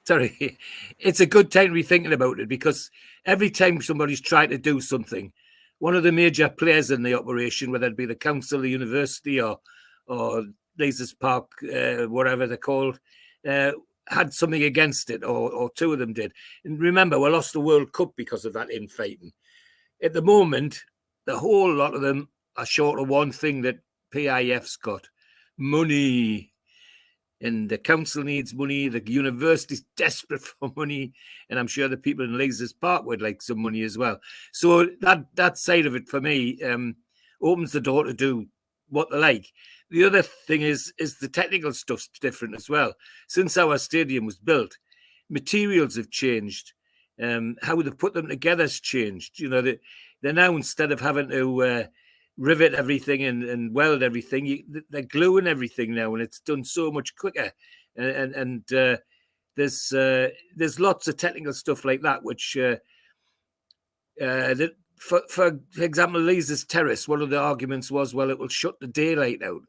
sorry, it's a good time to be thinking about it because every time somebody's trying to do something, one of the major players in the operation, whether it be the council, the university, or Leazes Park, whatever they're called, had something against it, or two of them did. And remember, we lost the World Cup because of that infighting. At the moment, the whole lot of them are short of one thing that PIF's got: money. And the council needs money. The university's desperate for money, and I'm sure the people in Leazes Park would like some money as well. So that side of it for me opens the door to do what they like. The other thing is the technical stuff's different as well. Since our stadium was built, materials have changed. How they put them together has changed. You know, they're now, instead of having to rivet everything and weld everything, they're gluing everything now, and it's done so much quicker. And there's lots of technical stuff like that, which for example, Leazes Terrace, one of the arguments was, well, it will shut the daylight out.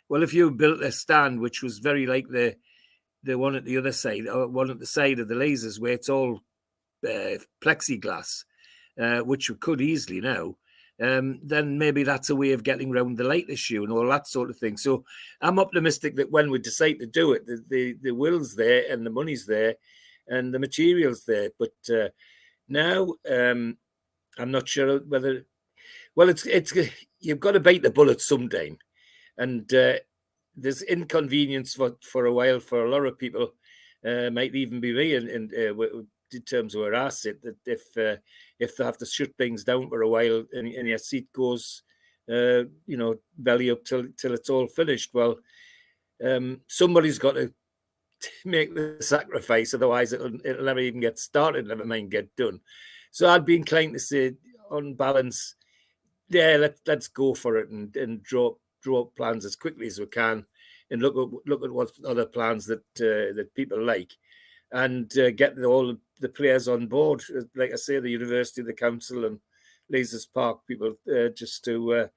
Well, if you built a stand which was very like the one at the other side, or one at the side of the Leazes, where it's all plexiglass, which we could easily now, then maybe that's a way of getting around the light issue and all that sort of thing. So I'm optimistic that when we decide to do it, the will's there and the money's there and the material's there. But now I'm not sure whether. Well, it's you've got to bite the bullet sometime, and there's inconvenience for a while for a lot of people. Might even be me in terms of where I sit, that if they have to shut things down for a while and your seat goes, belly up till it's all finished, well, somebody's got to make the sacrifice, otherwise it'll never even get started, never mind get done. So I'd be inclined to say, on balance, yeah, let's go for it and draw up plans as quickly as we can, and look at what other plans that people like, and get all the players on board. Like I say, the university, the council, and Leazes Park people, just to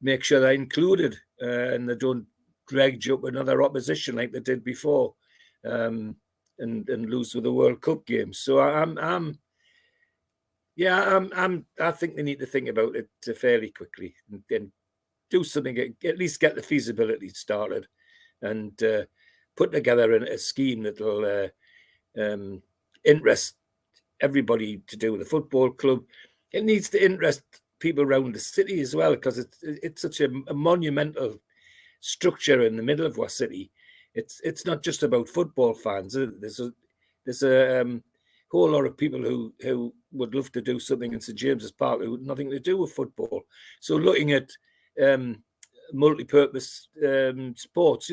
make sure they're included and they don't drag up another opposition like they did before, and lose with the World Cup games. So I think they need to think about it fairly quickly and do something, at least get the feasibility started, and put together a scheme that'll interest everybody to do with the football club. It needs to interest people around the city as well, because it's such a monumental structure in the middle of our city. It's not just about football fans. There's a whole lot of people who would love to do something in St James's Park with nothing to do with football. So looking at multi-purpose sports,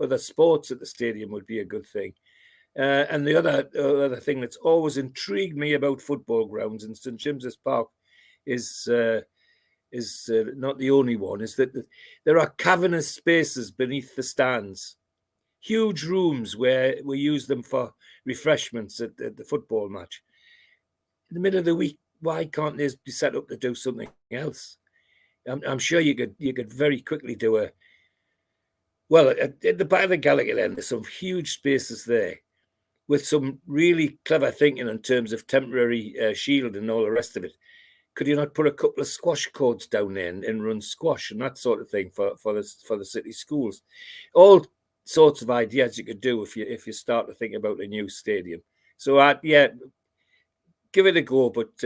other sports at the stadium would be a good thing. And the other thing that's always intrigued me about football grounds in St James's Park is not the only one, is that there are cavernous spaces beneath the stands, huge rooms where we use them for refreshments at the football match. In the middle of the week, why can't they be set up to do something else? I'm sure you could very quickly do at the back of the Gallagher end, there's some huge spaces there with some really clever thinking in terms of temporary shield and all the rest of it. Could you not put a couple of squash courts down there and run squash and that sort of thing for the city schools? All sorts of ideas you could do if you start to think about a new stadium. So give it a go, but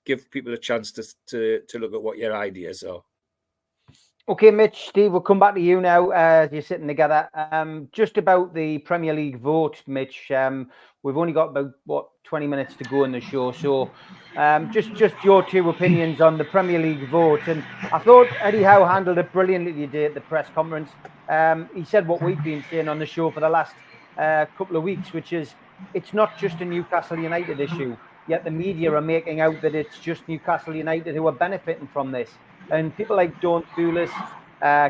give people a chance to look at what your ideas are. Okay, Mitch, Steve, we'll come back to you now as you're sitting together. Just about the Premier League vote, Mitch. We've only got about 20 minutes to go in the show, so just your two opinions on the Premier League vote. And I thought Eddie Howe handled it brilliantly today at the press conference. He said what we've been saying on the show for the last couple of weeks, which is it's not just a Newcastle United issue. Yet the media are making out that it's just Newcastle United who are benefiting from this. And people like Dawn Thulis,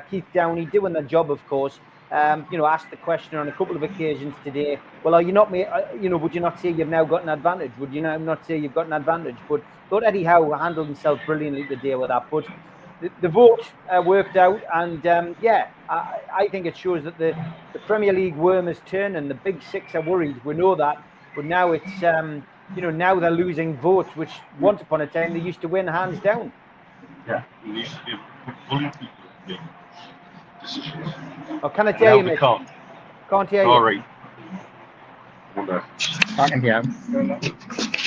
Keith Downey, doing their job, of course, asked the question on a couple of occasions today, well, are you not, would you not say you've now got an advantage? Would you not say you've got an advantage? But I thought Eddie Howe handled himself brilliantly today with that. But the vote worked out. And, I think it shows that the Premier League worm has turned and the big six are worried. We know that. But now it's, now they're losing votes, which once upon a time they used to win hands down. Yeah, it needs to be bullying people to make decisions. Oh, can I tell you, Mitch? Can't hear you. All right. I can hear him.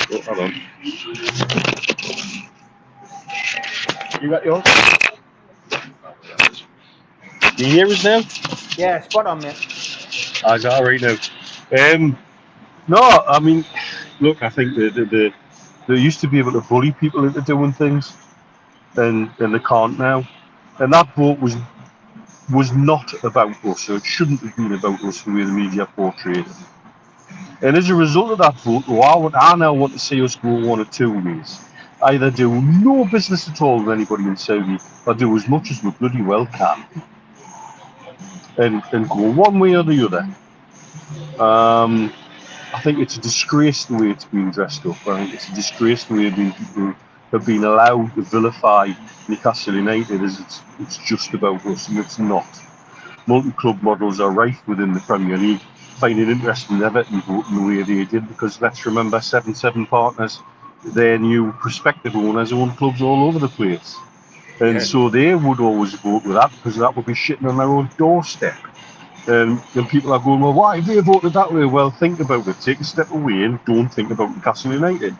Oh, hold on. You got yours? Can you hear us now? Yeah, spot on, mate. Is that all right now? No, I mean, look, I think they used to be able to bully people into doing things. And they can't now. And that vote was not about us, so it shouldn't have been about us the way the media portrayed it. And as a result of that vote, I now want to see us go one of two ways. Either do no business at all with anybody in Saudi, or do as much as we bloody well can. And go one way or the other. I think it's a disgrace the way it's been dressed up. I think it's a disgrace the way people have been allowed to vilify Newcastle United as it's just about us, and it's not. Multi-club models are rife within the Premier League. I find it interesting Everton voting the way they did, because let's remember 7 partners, their new prospective owners own clubs all over the place. And so they would always vote with that, because that would be shitting on their own doorstep. And people are going, well, why have they voted that way? Well, think about it. Take a step away and don't think about Newcastle United.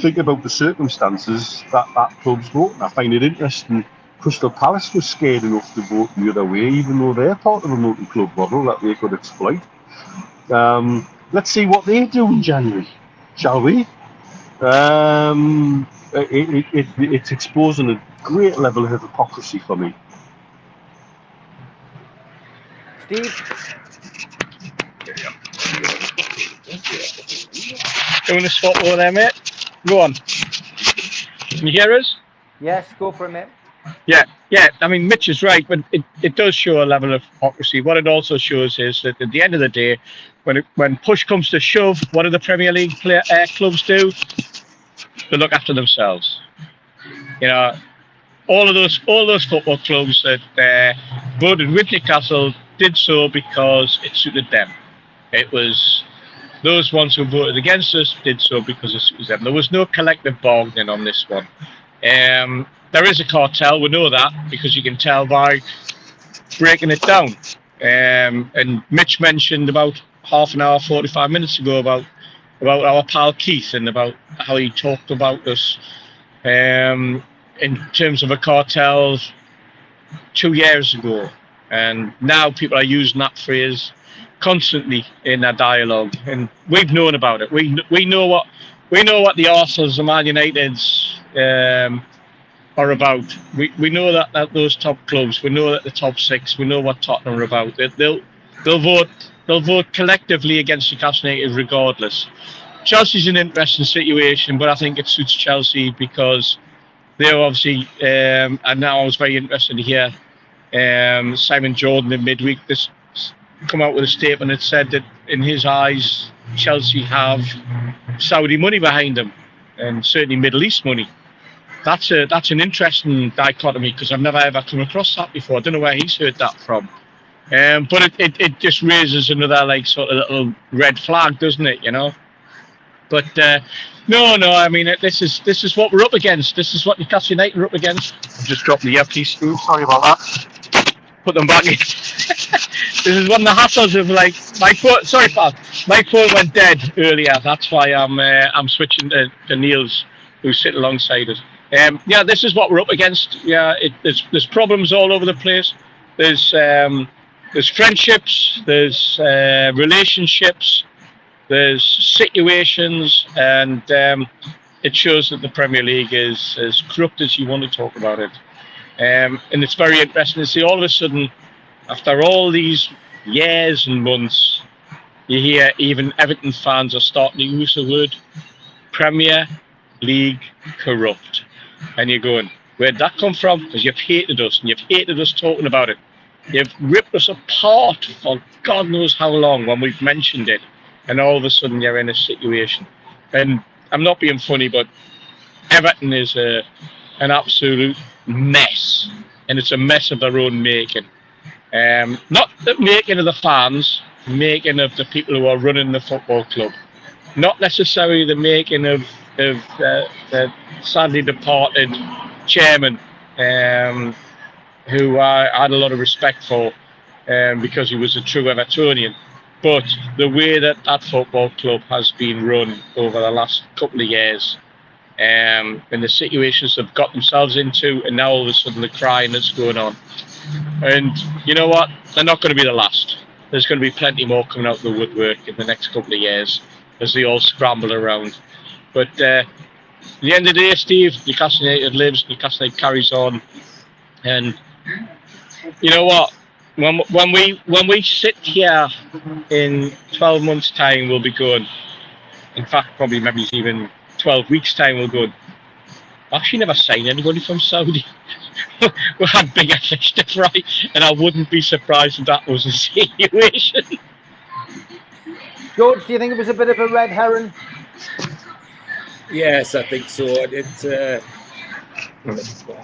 Think about the circumstances that club's voting. I find it interesting. Crystal Palace was scared enough to vote the other way, even though they're part of a multi-club model that they could exploit. Let's see what they do in January, shall we? It's exposing a great level of hypocrisy for me. Steve? Doing a spot over there, mate. Go on. Can you hear us? Yes, go for it, mate. Yeah. I mean, Mitch is right, but it does show a level of hypocrisy. What it also shows is that at the end of the day, when push comes to shove, what do the Premier League clubs do? They look after themselves. All those football clubs that voted with Newcastle did so because it suited them. It was those ones who voted against us did so because it suited them. There was no collective bargaining on this one. There is a cartel, we know that, because you can tell by breaking it down. And Mitch mentioned about half an hour, 45 minutes ago about our pal Keith and about how he talked about us in terms of a cartel 2 years ago. And now people are using that phrase constantly in a dialogue, and we've known about it. We know what the Arsenals and Man Uniteds are about. We know that those top clubs. We know that the top six. We know what Tottenham are about. They'll vote collectively against Newcastle United regardless. Chelsea's an interesting situation, but I think it suits Chelsea because they're obviously. And now I was very interested to hear Simon Jordan in midweek this come out with a statement that said that in his eyes Chelsea have Saudi money behind them, and certainly Middle East money. That's an interesting dichotomy because I've never ever come across that before. I don't know where he's heard that from. But it just raises another like sort of little red flag, doesn't it? You know. But no. I mean, this is what we're up against. This is what Newcastle United are up against. I've just dropped the earpiece through. Sorry about that. Put them back in. This is one of the hassles of like my phone. Sorry, pal. My phone went dead earlier. That's why I'm switching to Neil's, who's sitting alongside us. Yeah, this is what we're up against. Yeah, there's problems all over the place. There's friendships. There's relationships. There's situations, and it shows that the Premier League is as corrupt as you want to talk about it. And it's very interesting to see all of a sudden, after all these years and months, you hear even Everton fans are starting to use the word Premier League corrupt. And you're going, where'd that come from? Because you've hated us, and you've hated us talking about it. You've ripped us apart for God knows how long when we've mentioned it. And all of a sudden you're in a situation. And I'm not being funny, but Everton is an absolute mess. And it's a mess of their own making. Not the making of the fans, making of the people who are running the football club. Not necessarily the making of the sadly departed chairman, who I had a lot of respect for because he was a true Evertonian. But the way that football club has been run over the last couple of years, and the situations they've got themselves into, and now all of a sudden the crying that's going on. And you know what? They're not going to be the last. There's going to be plenty more coming out of the woodwork in the next couple of years as they all scramble around. But at the end of the day, Steve, Newcastle United lives, Newcastle United carries on. And you know what? When we sit here in 12 months' time, we'll be going. In fact, probably maybe even 12 weeks' time, we'll go. Actually, never signed anybody from Saudi. We had bigger fish to fry, and I wouldn't be surprised if that was the situation. George, do you think it was a bit of a red herring? Yes, I think so.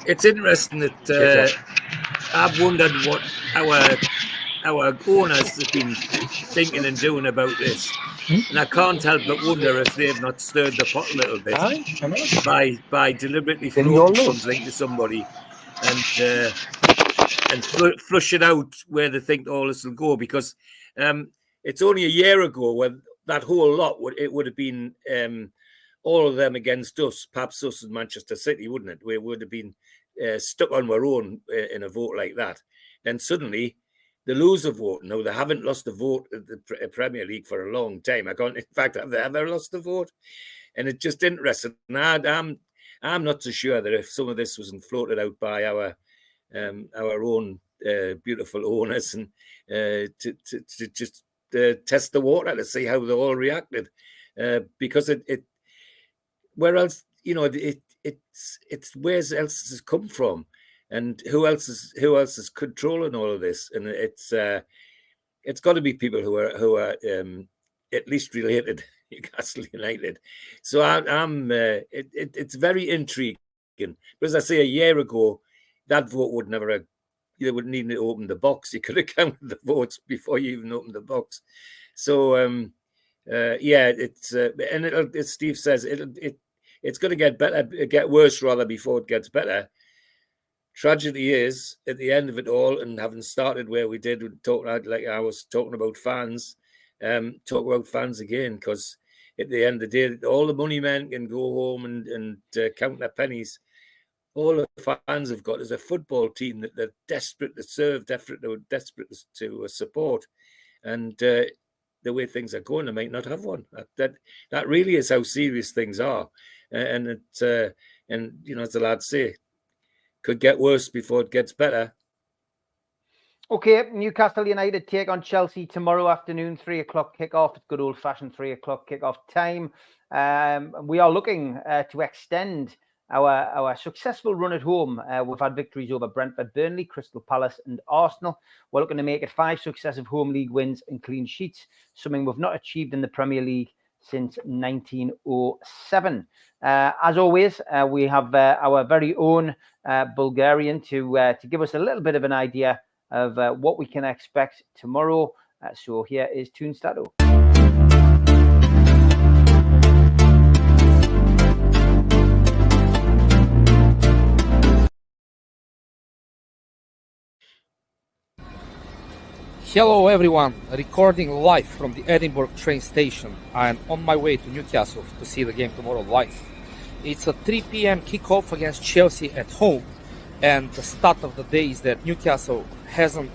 It's interesting that I've wondered what our owners have been thinking and doing about this, and I can't help but wonder if they've not stirred the pot a little bit by deliberately floating something to somebody and flush it out where they think all this will go. Because it's only a year ago when that whole lot would have been all of them against us, perhaps us and Manchester City, wouldn't it? We would have been stuck on our own in a vote like that. Then suddenly they lose a vote. No, they haven't lost a vote at the Premier League for a long time. In fact, have they ever lost a vote? And it's just interesting. I'm not so sure that if some of this wasn't floated out by our own beautiful owners and to just test the water to see how they all reacted, because it where else, you know, it's where else has it come from, and who else is controlling all of this? And it's got to be people who are at least related to Newcastle United. So it's very intriguing, because I say a year ago that vote would never have. You wouldn't need to open the box. You could have counted the votes before you even opened the box. So yeah, it's and as Steve says, it's going to get better, get worse rather before it gets better. Tragedy is at the end of it all, and having started where we did, like I was talking about fans, talk about fans again, because at the end of the day, all the money men can go home and count their pennies. All the fans have got is a football team that they're desperate to serve, desperate to support. and the way things are going, they might not have one. That really is how serious things are, and it and you know, as the lads say, could get worse before it gets better. Okay, Newcastle United take on Chelsea tomorrow afternoon, 3 o'clock kickoff. It's good old-fashioned 3 o'clock kickoff time. We are looking to extend our successful run at home. We've had victories over Brentford, Burnley, Crystal Palace and Arsenal. We're looking to make it 5 successive home league wins and clean sheets, something we've not achieved in the Premier League since 1907. As always, we have our very own Bulgarian to give us a little bit of an idea of what we can expect tomorrow. So here is Toonstato. Hello everyone, recording live from the Edinburgh train station. I am on my way to Newcastle to see the game tomorrow live. It's a 3 p.m. kickoff against Chelsea at home, and the start of the day is that Newcastle hasn't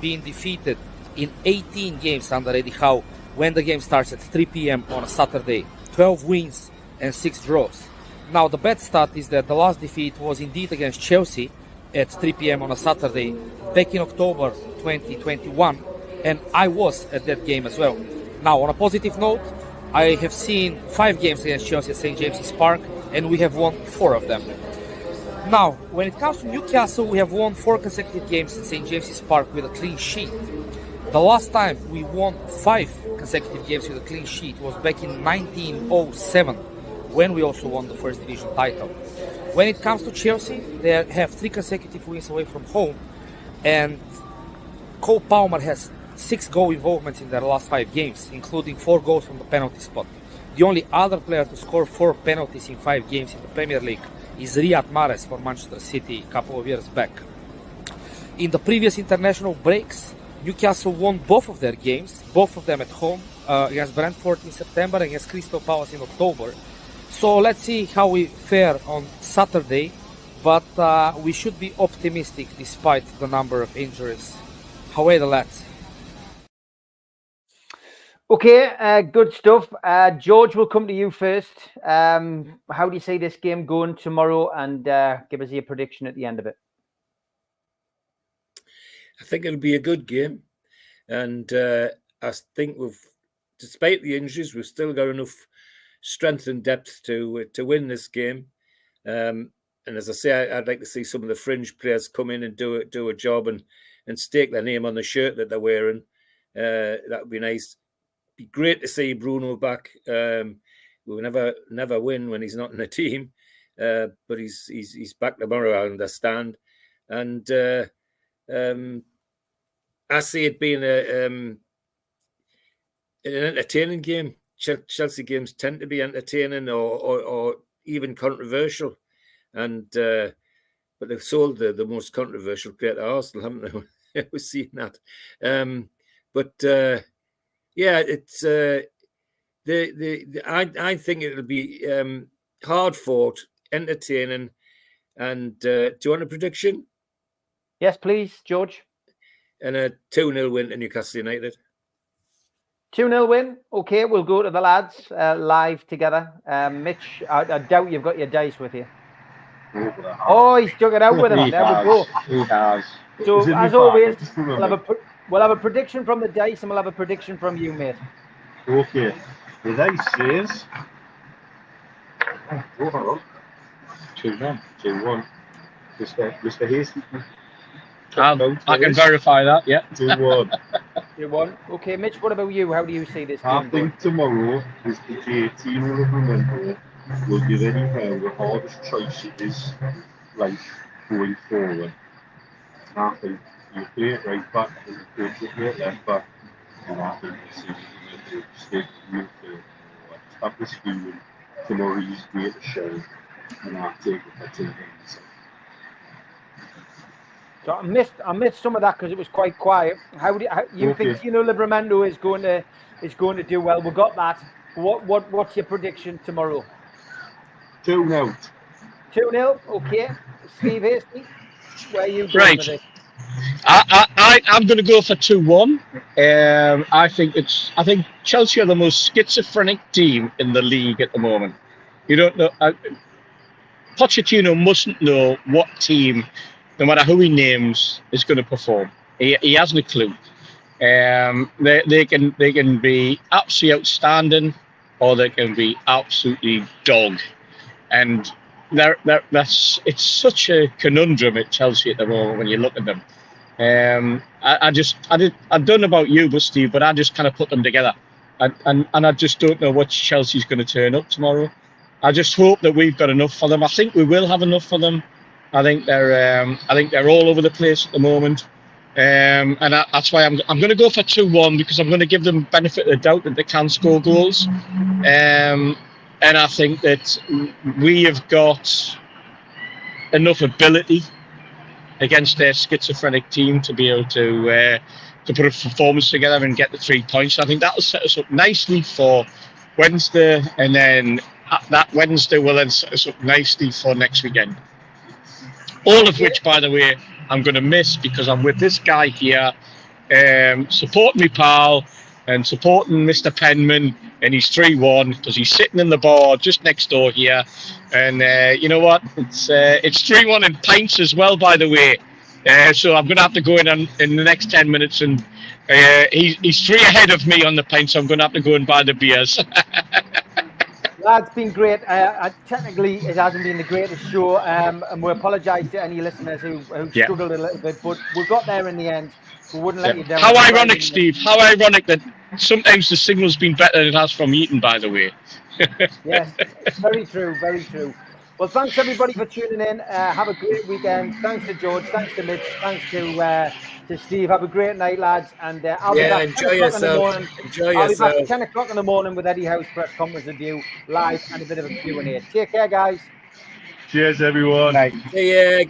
been defeated in 18 games under Eddie Howe when the game starts at 3 p.m. on a Saturday. 12 wins and 6 draws. Now the bad start is that the last defeat was indeed against Chelsea at 3 p.m. on a Saturday back in October 2021, and I was at that game as well. Now on a positive note, I have seen 5 games against Chelsea at St. James's Park, and we have won 4 of them. Now, when it comes to Newcastle, we have won 4 consecutive games at St. James's Park with a clean sheet. The last time we won 5 consecutive games with a clean sheet was back in 1907, when we also won the first division title. When it comes to Chelsea, they have 3 consecutive wins away from home, and Cole Palmer has 6 goal involvements in their last 5 games, including 4 goals from the penalty spot. The only other player to score 4 penalties in 5 games in the Premier League is Riyad Mahrez for Manchester City a couple of years back. In the previous international breaks, Newcastle won both of their games, both of them at home, against Brentford in September and against Crystal Palace in October. So let's see how we fare on Saturday, but we should be optimistic despite the number of injuries. How are the lads? Okay, good stuff. George, will come to you first. How do you see this game going tomorrow, and give us your prediction at the end of it? I think it'll be a good game, and I think despite the injuries, we've still got enough strength and depth to win this game. And as I say, I'd like to see some of the fringe players come in and do a job and stake their name on the shirt that they're wearing. That would be nice. Be great to see Bruno back. We'll never win when he's not in the team, but he's back tomorrow, I understand. And I see it being an entertaining game. Chelsea games tend to be entertaining or even controversial, and but they've sold the most controversial player to Arsenal, haven't they? We've seen that, but. Yeah, it's I think it'll be hard fought, entertaining, and do you want a prediction? Yes, please, George. And a 2-0 win to Newcastle United. 2-0 win. Okay, we'll go to the lads live together. Mitch, I doubt you've got your dice with you. Oh, he's dug it out with him. There we go. He has. So as always, we'll have a prediction from the dice, and we'll have a prediction from you, mate. Okay. The dice says 2-1. 2-1. Mr. Hasty. I can verify that, yeah. 2-1. 2-1. Okay, Mitch, what about you? How do you see this game? I think tomorrow is the day team will remember will give any player the hardest choice it is life going forward. I think you play it right back, and you play it left back, and I think the team will stick with establish feeling tomorrow is great to show, and I take it. So I missed some of that because it was quite quiet. How you think Tino Livramento is going to do well? We got that. What's your prediction tomorrow? 2-0. 2-0. Okay. Steve Hasty, where are you going Right. with it? I'm going to go for 2-1. I think Chelsea are the most schizophrenic team in the league at the moment. You don't know. Pochettino mustn't know what team, no matter who he names, is going to perform. He hasn't a clue. They can be absolutely outstanding, or they can be absolutely dog. And it's such a conundrum at Chelsea at the moment when you look at them. I don't know about you, but Steve, but I just kind of put them together, and I just don't know what Chelsea's going to turn up tomorrow. I just hope that we've got enough for them. I think we will have enough for them. I think they're all over the place at the moment, and that's why I'm going to go for 2-1, because I'm going to give them benefit of the doubt that they can score goals, and I think that we have got enough ability against their schizophrenic team to be able to put a performance together and get the 3 points. I think that will set us up nicely for Wednesday, and then that Wednesday will then set us up nicely for next weekend. All of which, by the way, I'm going to miss because I'm with this guy here, supporting me pal and supporting Mr. Penman, and he's 3-1 because he's sitting in the bar just next door here. And you know what? It's 3-1 in pints as well, by the way. So I'm going to have to go in the next 10 minutes, and he's 3 ahead of me on the pints, so I'm going to have to go and buy the beers. That's been great. Technically, it hasn't been the greatest show, and we apologise to any listeners who struggled a little bit, but we got there in the end. We wouldn't let you down. How ironic, Steve. How ironic that sometimes the signal's been better than it has from Eton, by the way. Yes, very true, very true. Well, thanks everybody for tuning in. Have a great weekend. Thanks to George. Thanks to Mitch. Thanks to Steve. Have a great night, lads. And I'll be back enjoy yourself. I'll be back at 10 o'clock in the morning with Eddie Howe's press conference review live and a bit of a Q&A. Take care, guys. Cheers, everyone. See ya.